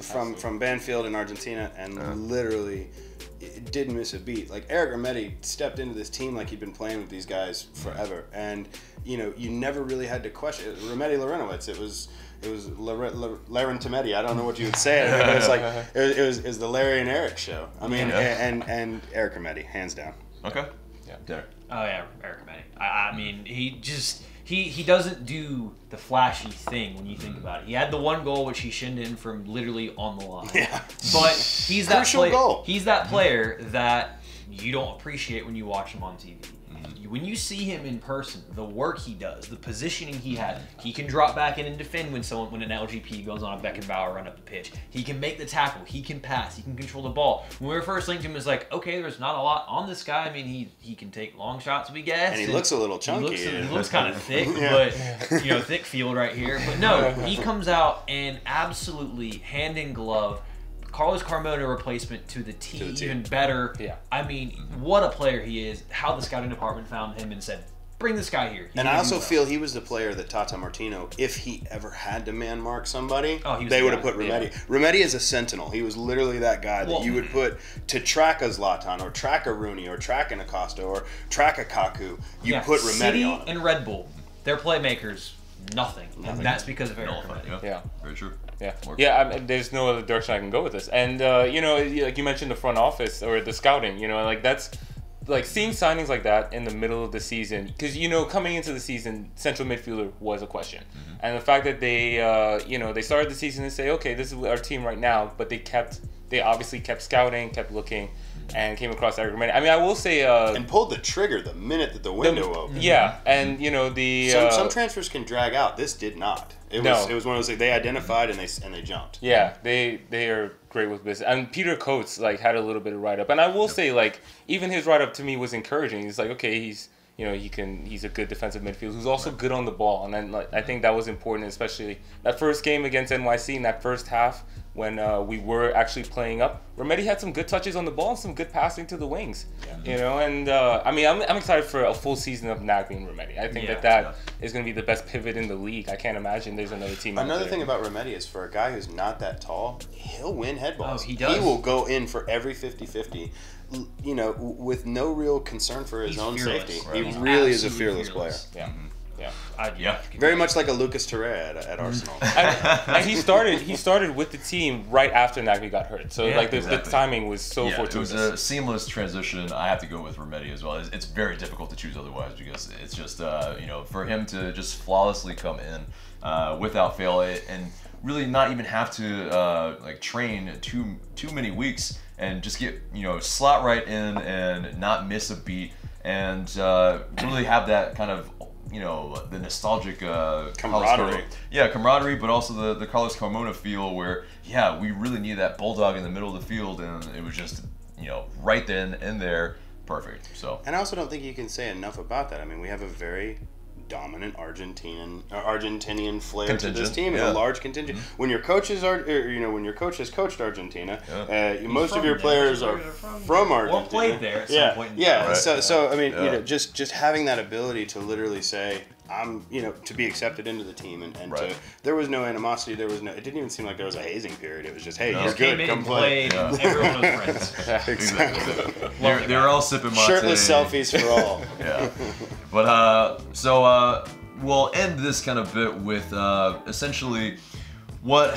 from Banfield in Argentina and literally didn't miss a beat. Like Eric Remedi stepped into this team like he'd been playing with these guys forever, and you never really had to question Remedi Larenowitz. It was Laren Tomedi. I don't know what you would say. It was like it was the Larry and Eric show. I mean, and Eric Remedi, hands down. Okay. Yeah. Derek. Oh yeah, Eric Remedi. I mean, he doesn't do the flashy thing when you think about it. He had the one goal which he shinned in from literally on the line. Yeah. But he's that crucial goal. He's that player that you don't appreciate when you watch him on TV. When you see him in person, the work he does, the positioning he has, he can drop back in and defend when an LGP goes on a Beckenbauer run up the pitch. He can make the tackle. He can pass. He can control the ball. When we were first linked him, it was like, okay, there's not a lot on this guy. I mean, he can take long shots, we guess. And he looks a little chunky. He looks kind of thick, but thick field right here. But no, he comes out and absolutely hand in glove. Carlos Carmona replacement to the T, even better. Yeah. I mean, what a player he is. How the scouting department found him and said, bring this guy here. And I also feel he was the player that Tata Martino, if he ever had to man mark somebody, they would have put Remedi. Yeah. Remedi is a sentinel. He was literally that guy that you would put to track a Zlatan or track a Rooney or track an Acosta or track a Kaku. You put Remedi City on him. And Red Bull. their playmakers, nothing. And that's because of Eric Remedi. Yeah, very true. Yeah, I mean, there's no other direction I can go with this. And, you know, like you mentioned the front office or the scouting, you know, like that's, like seeing signings like that in the middle of the season, because, you know, coming into the season, central midfielder was a question. And the fact that they, you know, they started the season and say, okay, this is our team right now, but they obviously kept scouting, kept looking, and came across Eric Remedi. I mean, I will say... and pulled the trigger the minute that the window opened. Yeah, and, you know, the... Some transfers can drag out. This did not. It was one of those, they identified and they jumped. Yeah, they are great with business. And Peter Coates, like, had a little bit of write-up. And I will say, like, even his write-up to me was encouraging. He's like, okay, he's a good defensive midfielder who's also good on the ball. And then, like, I think that was important, especially that first game against NYC in that first half when we were actually playing up. Remedi had some good touches on the ball and some good passing to the wings. You know, and I mean, I'm excited for a full season of Nagby and Remedi. I think that is going to be the best pivot in the league. I can't imagine there's another team. Another thing about Remedi is for a guy who's not that tall, he'll win head balls. Oh, he does. He will go in for every 50-50. You know, with no real concern for his own safety. Right. He really is a fearless player. Very much like a Lucas Torre at Arsenal. And he started with the team right after Nagby got hurt. So like the timing was so fortuitous. It was a seamless transition. I have to go with Remedi as well. It's very difficult to choose otherwise because it's just you know, for him to just flawlessly come in without fail and really not even have to like train too many weeks and just get, you know, slot right in and not miss a beat and really have that kind of, you know, the nostalgic camaraderie. Camaraderie, but also the Carlos Carmona feel where, we really need that bulldog in the middle of the field, and it was just, you know, right then and there, perfect. So. And I also don't think you can say enough about that. I mean, we have a very dominant Argentinian flair to this team, and a large contingent. When your coaches when your coach has coached Argentina, most of your players are from Argentina. Or played there at some point. So I mean, you know, just having that ability to literally say, I'm, you know, to be accepted into the team, and there was no animosity. It didn't even seem like there was a hazing period. It was just, hey, you're good, come play. Everyone was friends. Exactly. They were all sipping mate. Shirtless selfies for all. But so we'll end this kind of bit with essentially what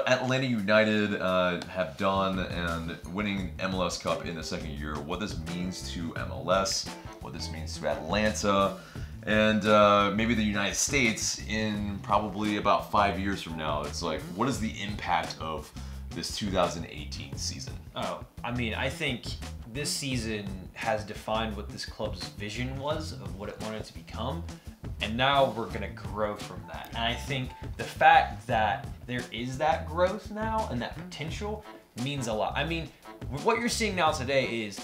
Atlanta United have done and winning MLS Cup in the second year, what this means to MLS, what this means to Atlanta, and maybe the United States in probably about 5 years from now. It's like, what is the impact of this 2018 season? Oh, I mean, I think this season has defined what this club's vision was of what it wanted to become, and now we're going to grow from that. And I think the fact that there is that growth now and that potential means a lot. I mean, what you're seeing now today is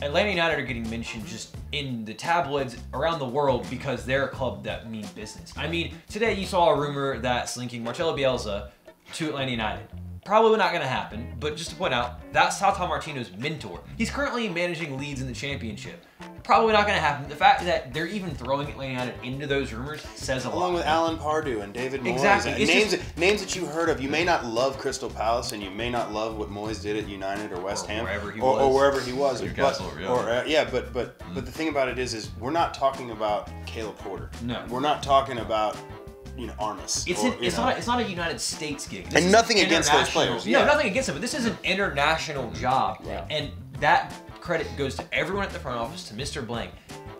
Atlanta United are getting mentioned just in the tabloids around the world because they're a club that means business. I mean, today you saw a rumor that's linking Marcelo Bielsa to Atlanta United. Probably not going to happen, but just to point out, that's Tata Martino's mentor. He's currently managing Leeds in the championship. Probably not going to happen. The fact that they're even throwing Atlanta United into those rumors says a lot. Along with Alan Pardew and David Moyes. Exactly. Names that you've heard of. You may not love Crystal Palace, and you may not love what Moyes did at United or West Ham. Or wherever he was. Newcastle, but the thing about it is we're not talking about Caleb Porter. No. We're not talking about, you know, Armas. It's not a United States gig. And nothing against those players. No, nothing against them, but this is an international job. Right. And that credit goes to everyone at the front office, to Mr. Blank.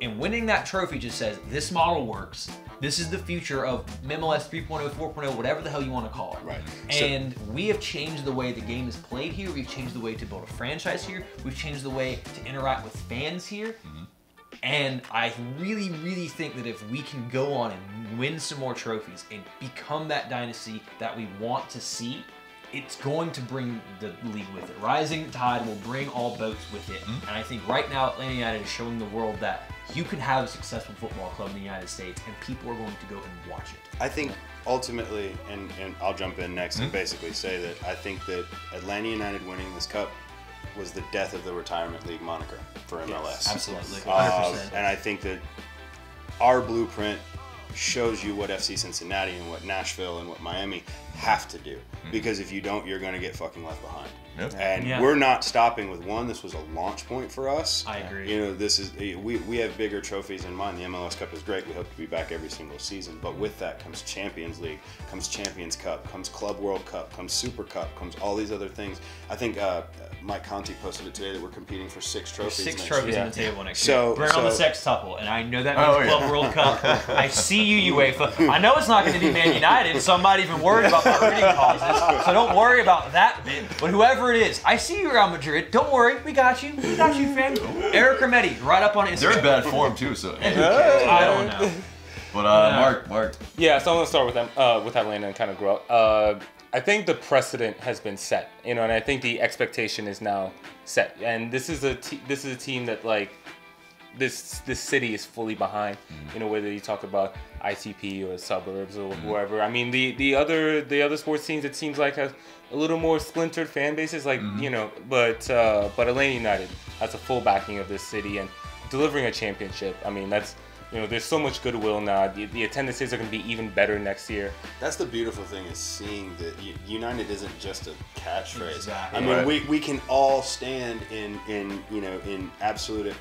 And winning that trophy just says, this model works. This is the future of MLS 3.0, 4.0, whatever the hell you want to call it. Right. And we have changed the way the game is played here. We've changed the way to build a franchise here. We've changed the way to interact with fans here. And I really, really think that if we can go on and win some more trophies and become that dynasty that we want to see, it's going to bring the league with it. Rising tide will bring all boats with it. And I think right now Atlanta United is showing the world that you can have a successful football club in the United States and people are going to go and watch it. I think ultimately, and I'll jump in next and basically say that I think that Atlanta United winning this cup was the death of the retirement league moniker for MLS. Yes, absolutely, 100%. And I think that our blueprint shows you what FC Cincinnati and what Nashville and what Miami have to do. Because if you don't, you're going to get fucking left behind. Yep. And we're not stopping with one. This was a launch point for us. I agree. You know, this is we have bigger trophies in mind. The MLS Cup is great. We hope to be back every single season. But with that comes Champions League, comes Champions Cup, comes Club World Cup, comes Super Cup, comes all these other things. I think Mike Conti posted it today that we're competing for 6 trophies. 6 trophies on the table next year. Bring on the sextuple, and I know that means Club World Cup. I see you, UEFA. I know it's not going to be Man United, so I'm not even worried about my reading causes. So don't worry about that bit. But whoever it is, I see you, Real Madrid. Don't worry, we got you. We got you, fam. Eric Rametti, right up on Instagram. They're in bad form too, so. I don't know. But Mark. Yeah, so I'm gonna start with Atlanta and kind of grow up. I think the precedent has been set, you know, and I think the expectation is now set. And this is a team that like this city is fully behind. You know, whether you talk about ITP or suburbs or whoever. I mean, the other sports teams, it seems like have a little more splintered fan bases, like you know. But Atlanta United has a full backing of this city and delivering a championship. I mean, that's. You know, there's so much goodwill now. The attendances are going to be even better next year. That's the beautiful thing, is seeing that United isn't just a catchphrase. Exactly. I mean, we can all stand in absolute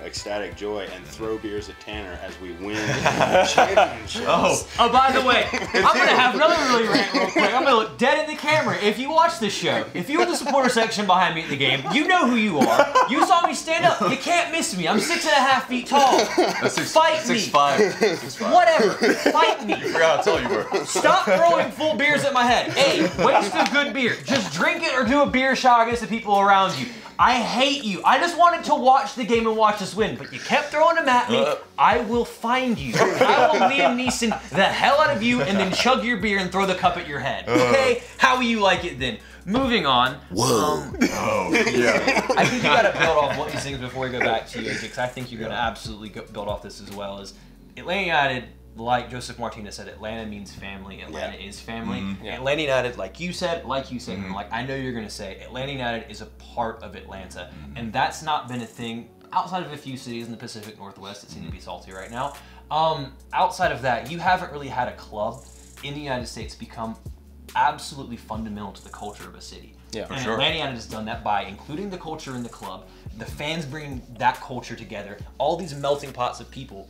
ecstatic joy and throw beers at Tanner as we win championships. Oh, by the way, I'm going to have another really rant real quick. I'm going to look dead in the camera. If you watch this show, if you were the supporter section behind me at the game, you know who you are. You saw me stand up. You can't miss me. I'm 6.5 feet tall. Fight me. 6'5". Whatever. Fight me. I forgot how tall you were. Stop throwing full beers at my head. Hey, waste a good beer. Just drink it or do a beer shot against the people around you. I hate you. I just wanted to watch the game and watch us win, but you kept throwing them at me. I will find you. I will Liam Neeson the hell out of you and then chug your beer and throw the cup at your head. Okay? How will you like it then? Moving on. Whoa. I think you got to build off what these things before we go back to you, AJ, because I think you're going to absolutely build off this as well. As Atlanta United, like Joseph Martinez said, Atlanta means family. Atlanta is family. Atlanta United, like you said, and like I know you're going to say, Atlanta United is a part of Atlanta. And that's not been a thing outside of a few cities in the Pacific Northwest that seem to be salty right now. Outside of that, you haven't really had a club in the United States become absolutely fundamental to the culture of a city. Yeah, and Atlanta United has done that by including the culture in the club, the fans bringing that culture together, all these melting pots of people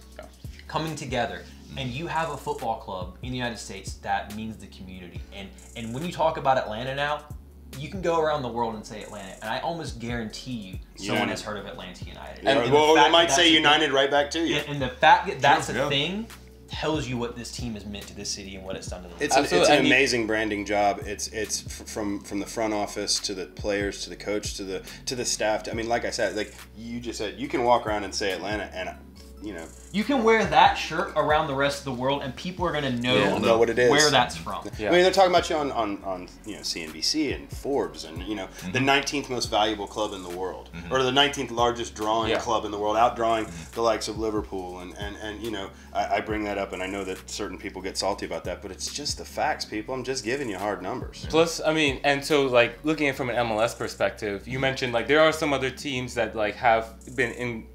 coming together, and you have a football club in the United States that means the community. And when you talk about Atlanta now, you can go around the world and say Atlanta, and I almost guarantee you someone has heard of Atlanta United. And they might say United right back to you. And the fact that that's a thing tells you what this team has meant to this city and what it's done to them. It's an amazing branding job. It's from the front office to the players to the coach to the staff. I mean, like I said, like you just said, you can walk around and say Atlanta, and you know, you can wear that shirt around the rest of the world, and people are gonna know what it is, where that's from. I mean, they're talking about you on CNBC and Forbes, and the 19th most valuable club in the world, or the 19th largest drawing club in the world, outdrawing the likes of Liverpool, and I bring that up, and I know that certain people get salty about that, but it's just the facts, people. I'm just giving you hard numbers. Plus, I mean, and so like looking at it from an MLS perspective, you mentioned like there are some other teams that like have been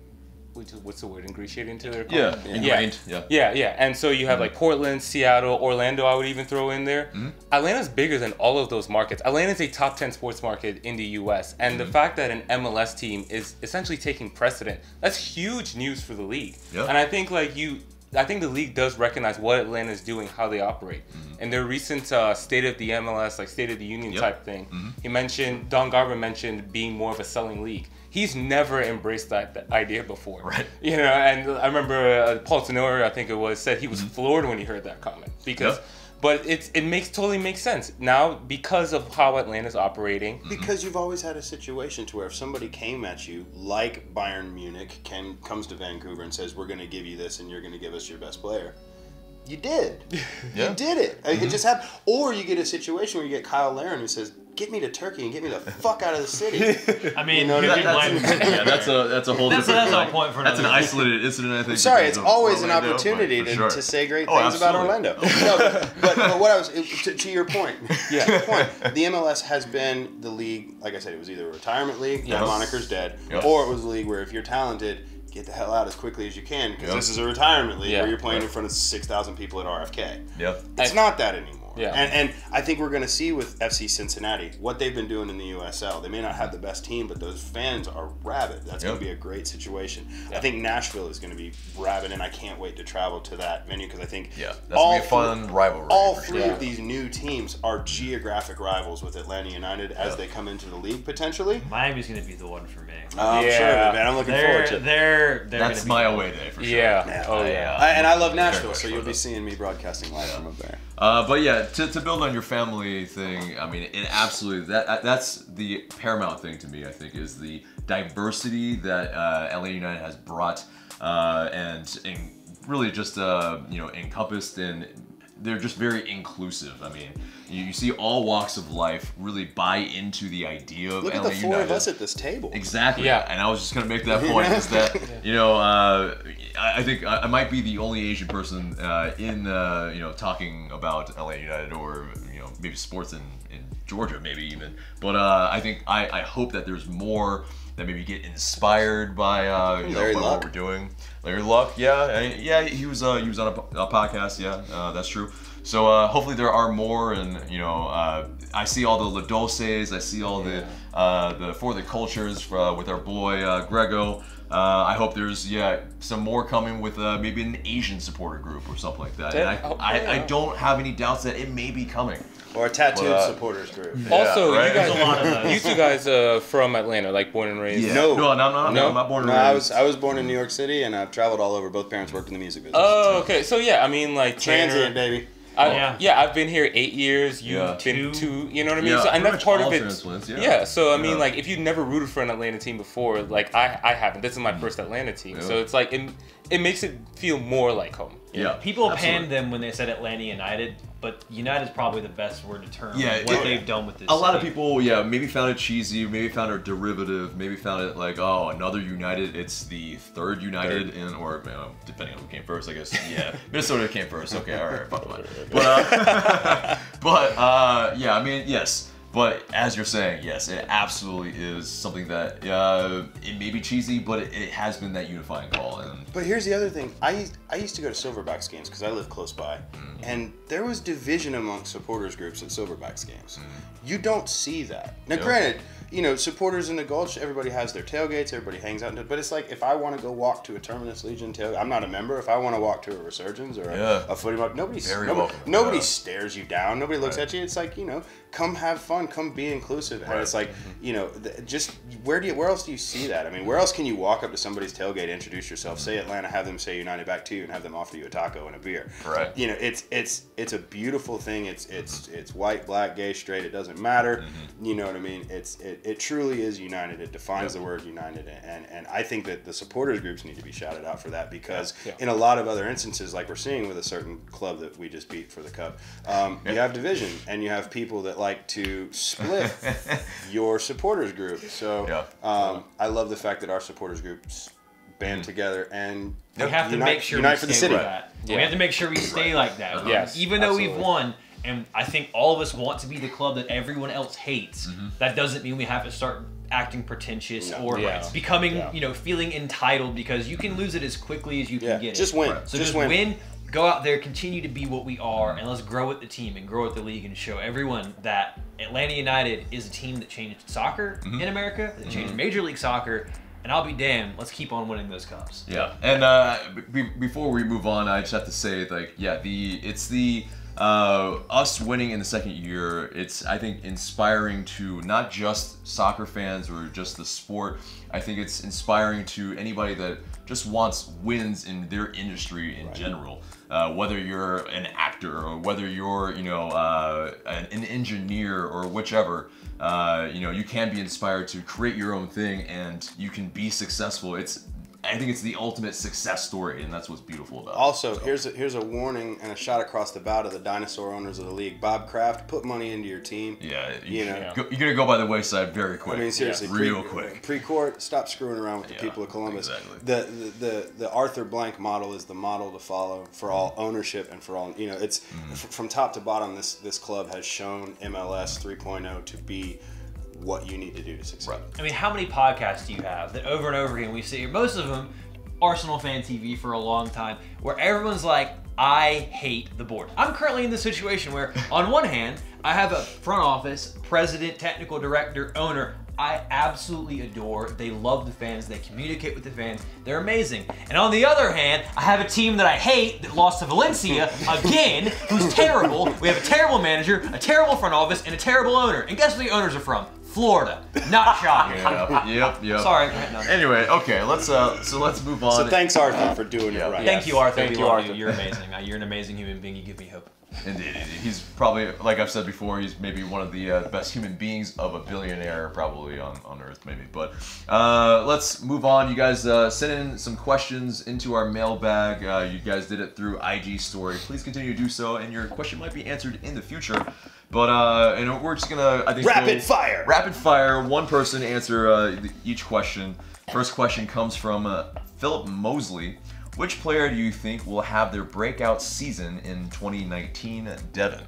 what's the word, ingratiated into their ingrained. And so you have like Portland, Seattle, Orlando, I would even throw in there. Atlanta's bigger than all of those markets. Atlanta's a top 10 sports market in the US, and the fact that an MLS team is essentially taking precedent, that's huge news for the league. And I think the league does recognize what Atlanta's doing, how they operate. In their recent State of the MLS, like State of the Union type thing, Don Garber mentioned being more of a selling league. He's never embraced that idea before. Right. You know, and I remember Paul Tenor, I think it was, said he was floored when he heard that comment. Because, but it totally makes sense now because of how Atlanta's operating. Because you've always had a situation to where if somebody came at you, like Bayern Munich comes to Vancouver and says, we're going to give you this and you're going to give us your best player. You did. You did it. It just happened. Or you get a situation where you get Kyle Larin who says, get me to Turkey and get me the fuck out of the city. I mean, that's a whole different. That's a point for that's an isolated incident, I think. Sorry, it's always an opportunity to say great things about Orlando. No, but what I was to your point. The MLS has been the league. Like I said, it was either a retirement league, that moniker's dead, or it was a league where if you're talented, get the hell out as quickly as you can, because this is a retirement league where you're playing in front of 6,000 people at RFK. It's not that anymore. Yeah. And I think we're going to see with FC Cincinnati what they've been doing in the USL. They may not have the best team, but those fans are rabid. That's going to be a great situation. I think Nashville is going to be rabid, and I can't wait to travel to that venue because I think that's going to be a fun rivalry. All three of these new teams are geographic rivals with Atlanta United as they come into the league potentially. Miami's going to be the one for me. I'm sure, man. I'm looking forward to it. That's my away day for sure. Yeah. Oh, yeah. And I love Nashville, so you'll be seeing me broadcasting live from up there. But yeah, to build on your family thing, I mean, it absolutely, that's the paramount thing to me, I think, is the diversity that LA United has brought and really just, encompassed, and they're just very inclusive. I mean, you see all walks of life really buy into the idea of LA United. Look at the four of us at this table. Exactly. Yeah. And I was just going to make that point is that, I think I might be the only Asian person in, talking about LA United or, maybe sports in Georgia, maybe even. But I think I hope that there's more that maybe get inspired by by what we're doing. Larry Luck, he was on a podcast. That's true. So hopefully there are more, and I see all the La Dulces, I see all the For the Cultures with our boy Grego. I hope there's some more coming with maybe an Asian supporter group or something like that. And I don't have any doubts that it may be coming. Or a tattooed supporters group. Also, you guys, you two guys from Atlanta, like born and raised. Yeah. No, I'm not born and raised. I was born in New York City, and I've traveled all over. Both parents worked in the music business. Oh, okay. So yeah, I mean, like transient, baby. I've been here 8 years. You've been 2. You know what I mean? Yeah, so, and that's part of it. So I mean, like, if you never rooted for an Atlanta team before, like I haven't. This is my first Atlanta team, so it's like it makes it feel more like home. Yeah, people panned them when they said Atlanta United, but United is probably the best word to term what they've done with this. A lot of people, maybe found it cheesy, maybe found it derivative, maybe found it like, oh, another United. It's the third United or depending on who came first, I guess. Yeah, Minnesota came first. Okay, all right, fuck that. But I mean, yes. But as you're saying, yes, it absolutely is something that it may be cheesy, but it has been that unifying call. But here's the other thing: I used to go to Silverbacks games because I live close by, and there was division among supporters groups at Silverbacks games. You don't see that now. Granted, supporters in the Gulch, everybody has their tailgates, everybody hangs out. But it's like if I want to go walk to a Terminus Legion tailgate, I'm not a member. If I want to walk to a Resurgence or a Footy Mark, nobody stares you down. Nobody looks at you. It's like come have fun, come be inclusive. And it's like just where else do you see that? I mean, where else can you walk up to somebody's tailgate, introduce yourself, say Atlanta, have them say United back to you, and have them offer you a taco and a beer? Right. It's a beautiful thing. It's white, black, gay, straight. It doesn't matter. You know what I mean? It truly is united. It defines the word united, and I think that the supporters groups need to be shouted out for that because in a lot of other instances, like we're seeing with a certain club that we just beat for the cup, you have division and you have people that like to split your supporters group. So I love the fact that our supporters groups band together and we have to make sure we for the stay city. Like that. We have to make sure we stay like that. Yes, even though we've won. And I think all of us want to be the club that everyone else hates. That doesn't mean we have to start acting pretentious or becoming, feeling entitled because you can lose it as quickly as you can get it. Just win. So just win. Go out there, continue to be what we are, and let's grow with the team and grow with the league and show everyone that Atlanta United is a team that changed soccer in America, that changed Major League Soccer, and I'll be damned, let's keep on winning those cups. Yeah, and before we move on, I just have to say, us winning in the second year, it's, I think, inspiring to not just soccer fans or just the sport. I think it's inspiring to anybody that just wants wins in their industry in general. Whether you're an actor or whether you're, an engineer or whichever, you can be inspired to create your own thing and you can be successful. I think it's the ultimate success story, and that's what's beautiful about it. Also, here's a warning and a shot across the bow to the dinosaur owners of the league. Bob Kraft, put money into your team. Yeah, you're gonna go by the wayside very quick. I mean, seriously, real quick. Pre-court, stop screwing around with the people of Columbus. Exactly. The Arthur Blank model is the model to follow for all ownership and for all. It's from top to bottom. This club has shown MLS 3.0 to be what you need to do to succeed. Right. I mean, how many podcasts do you have that over and over again we see here? Most of them, Arsenal Fan TV for a long time, where everyone's like, I hate the board. I'm currently in the situation where, on one hand, I have a front office, president, technical director, owner, I absolutely adore. They love the fans. They communicate with the fans. They're amazing. And on the other hand, I have a team that I hate that lost to Valencia again, who's terrible. We have a terrible manager, a terrible front office, and a terrible owner. And guess where the owners are from? Florida. Not shocking. Yep. Sorry. Anyway, okay, let's move on. So thanks, Arthur, for doing it right. Thank you, Arthur. Thank you, Arthur. You're amazing. You're an amazing human being. You give me hope. Indeed. He's probably, like I've said before, he's maybe one of the best human beings of a billionaire probably on Earth, maybe. But let's move on. You guys sent in some questions into our mailbag. You guys did it through IG story. Please continue to do so, and your question might be answered in the future. But and we're just gonna, I think, rapid fire. Rapid fire. One person answer each question. First question comes from Philip Mosley. Which player do you think will have their breakout season in 2019, Devon?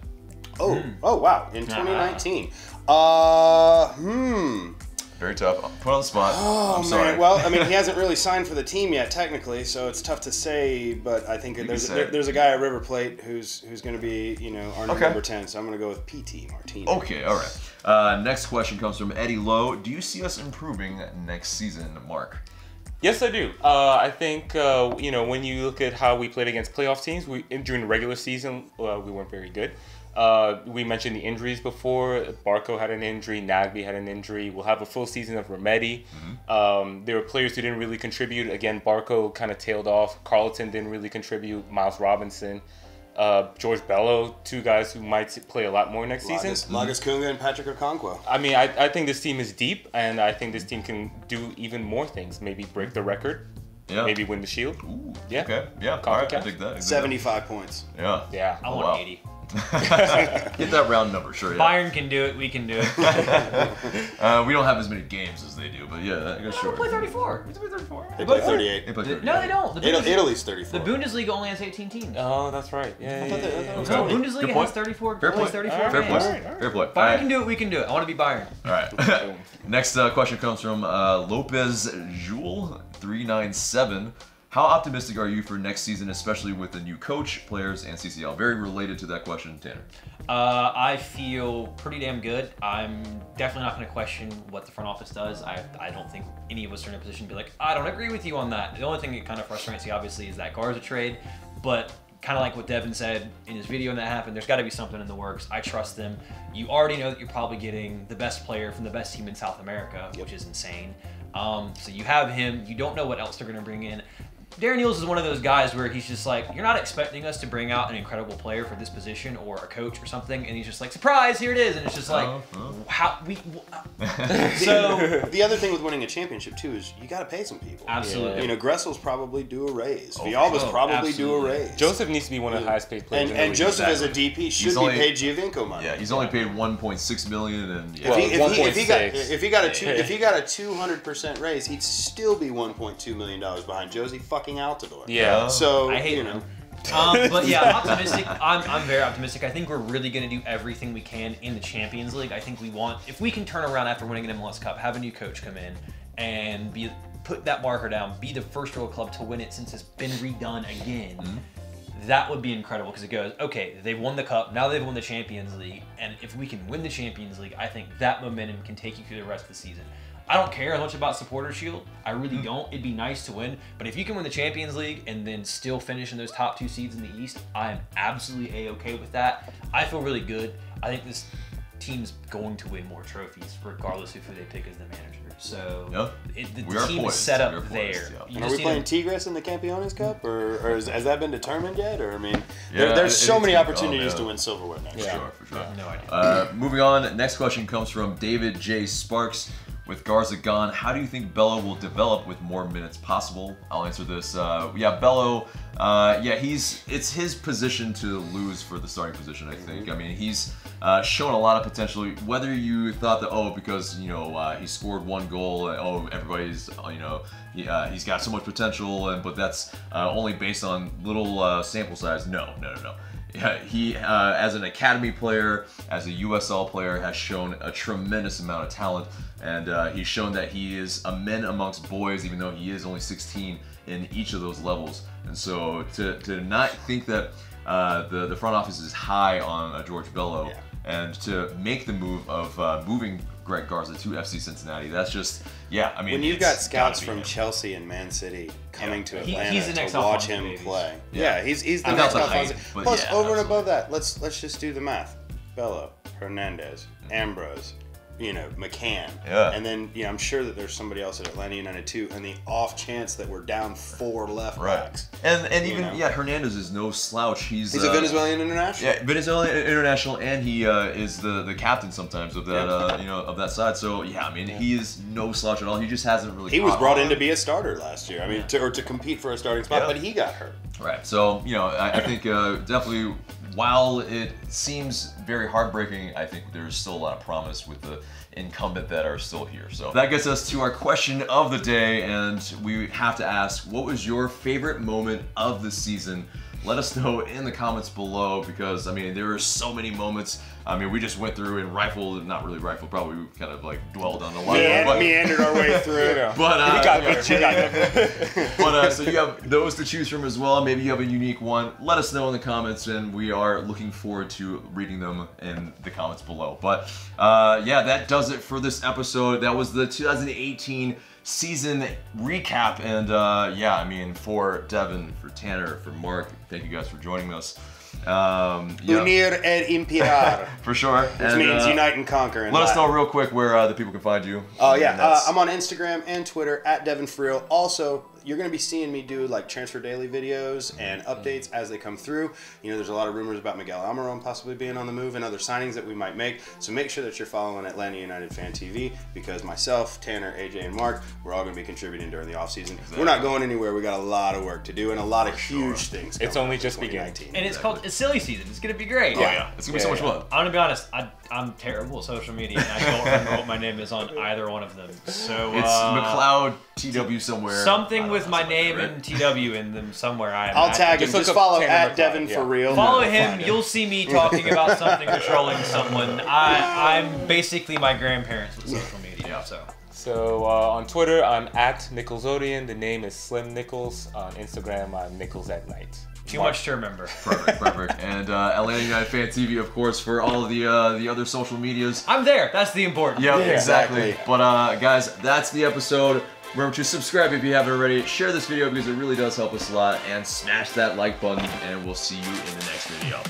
Oh wow, in 2019. Very tough. Put on the spot. Oh, I'm sorry. man. Well, I mean, he hasn't really signed for the team yet, technically, so it's tough to say. But I think there's a guy at River Plate who's going to be, our number 10. So I'm going to go with PT Martinez. Okay, all right. Next question comes from Eddie Lowe. Do you see us improving next season, Mark? Yes, I do. I think, when you look at how we played against playoff teams, during the regular season, we weren't very good. We mentioned the injuries before. Barco had an injury. Nagby had an injury. We'll have a full season of Remedi. There were players who didn't really contribute. Again, Barco kind of tailed off. Carlton didn't really contribute. Miles Robinson. George Bello, two guys who might play a lot more next season. Lagas Kunga and Patrick Okonkwo. I mean, I think this team is deep, and I think this team can do even more things. Maybe break the record. Yeah. Maybe win the Shield. Ooh, yeah. Okay. Yeah. All right. I dig that. 75 points. Yeah. Yeah. I want 80. Get that round number, sure. Yeah. Bayern can do it. We can do it. We don't have as many games as they do, but yeah, I guess sure. They play 34. We play 34. They play 38. They play 38. No, they don't. Italy's 34. The Bundesliga only has 18 teams. Oh, that's right. Yeah. No, Bundesliga has 34. Fair play. Plays 34 Fair games. play. Fair play. Bayern can do it. We can do it. I want to be Bayern. All right. Next question comes from Lopez Jule 397. How optimistic are you for next season, especially with the new coach, players, and CCL? Very related to that question, Tanner. I feel pretty damn good. I'm definitely not going to question what the front office does. I don't think any of us are in a position to be like, I don't agree with you on that. The only thing that kind of frustrates me, obviously, is that Garza trade. But kind of like what Devon said in his video when that happened, there's got to be something in the works. I trust them. You already know that you're probably getting the best player from the best team in South America, which is insane. So you have him. You don't know what else they're going to bring in. Darren Eales is one of those guys where he's just like, you're not expecting us to bring out an incredible player for this position or a coach or something, and he's just like, surprise, here it is, and it's just like, how we. So the other thing with winning a championship too is you got to pay some people. Absolutely. Gressel's probably due a raise. Villalba's probably due a raise. Joseph needs to be one of the highest paid players. And Joseph as a DP should be paid Giovinco money. Yeah, he's only paid 1.6 million, and if he got a 200% raise, he'd still be 1.2 million dollars behind Josie fucking Altidore. Yeah. So I hate him. But yeah, optimistic. I'm very optimistic. I think we're really going to do everything we can in the Champions League. I think if we can turn around after winning an MLS Cup, have a new coach come in and put that marker down, be the first real club to win it since it's been redone again. That would be incredible because it goes, okay, they've won the Cup, now they've won the Champions League, and if we can win the Champions League, I think that momentum can take you through the rest of the season. I don't care as much about Supporter Shield. I really don't. It'd be nice to win. But if you can win the Champions League and then still finish in those top 2 seeds in the East, I'm absolutely A-okay with that. I feel really good. I think this team's going to win more trophies regardless of who they pick as the manager. So the team is set up there. Yeah. Are we playing Tigres in the Campeones Cup? Or has that been determined yet? Or I mean, there's so many opportunities to win silverware next year. For sure. No idea. Moving on, next question comes from David J. Sparks. With Garza gone, how do you think Bello will develop with more minutes possible? I'll answer this. Bello, it's his position to lose for the starting position, I think. I mean, he's shown a lot of potential. Whether you thought that, because, he scored 1 goal, everybody's, he's got so much potential, but that's only based on little sample size. No. he as an academy player, as a USL player, has shown a tremendous amount of talent, and he's shown that he is a man amongst boys, even though he is only 16 in each of those levels. And so to not think that the front office is high on George Bello, and to make the move of moving Greg Garza to FC Cincinnati, that's just, I mean, when you've got scouts from Chelsea and Man City coming to Atlanta to watch him play, he's the next Alfonso. Plus, over and above that, let's just do the math: Bello, Hernandez, Ambrose, McCann, and then I'm sure that there's somebody else at Atlanta United too. And the off chance that we're down 4 left backs, and even Hernandez is no slouch. He's a Venezuelan international. Yeah, Venezuelan international, and he is the captain sometimes of that of that side. So I mean, he is no slouch at all. He just hasn't really. He was brought in to be a starter last year. I mean, to compete for a starting spot, but he got hurt. Right. So I think definitely, while it seems very heartbreaking, I think there's still a lot of promise with the incumbent that are still here. So that gets us to our question of the day, and we have to ask, what was your favorite moment of the season? Let us know in the comments below, because I mean, there are so many moments. I mean, we just went through and not really rifled, probably kind of like dwelled on the line. Meandered our way through. But you got it. But so you have those to choose from as well. Maybe you have a unique one. Let us know in the comments, and we are looking forward to reading them in the comments below. But that does it for this episode. That was the 2018 season recap, and I mean, for Devon, for Tanner, for Mark, thank you guys for joining us. Unir et imperar. For sure. Which means unite and conquer. Let us know real quick where the people can find you. Oh I'm on Instagram and Twitter at Devon Friel. Also, you're going to be seeing me do like Transfer Daily videos and updates as they come through. There's a lot of rumors about Miguel Almiron possibly being on the move and other signings that we might make. So make sure that you're following Atlanta United Fan TV, because myself, Tanner, AJ, and Mark, we're all going to be contributing during the offseason. We're not going anywhere. We got a lot of work to do and a lot of huge things. It's only just beginning. And it's called a silly season. It's going to be great. Oh yeah, it's going to be so much fun. I'm going to be honest. I'm terrible at social media, and I don't remember what my name is on either one of them. So it's McLeod TW somewhere. Something with my name and TW in them somewhere. I'll tag him. Just follow at Devon for real. Follow him. You'll see me talking about something or trolling someone. I'm basically my grandparents with social media. So on Twitter, I'm at Nicholsodian. The name is Slim Nichols. On Instagram, I'm Nichols at Night. Too much to remember. Perfect. And Atlanta United Fan TV, of course, for all of the other social medias. I'm there. That's the important. Yep, exactly. But guys, that's the episode. Remember to subscribe if you haven't already. Share this video because it really does help us a lot. And smash that like button, and we'll see you in the next video.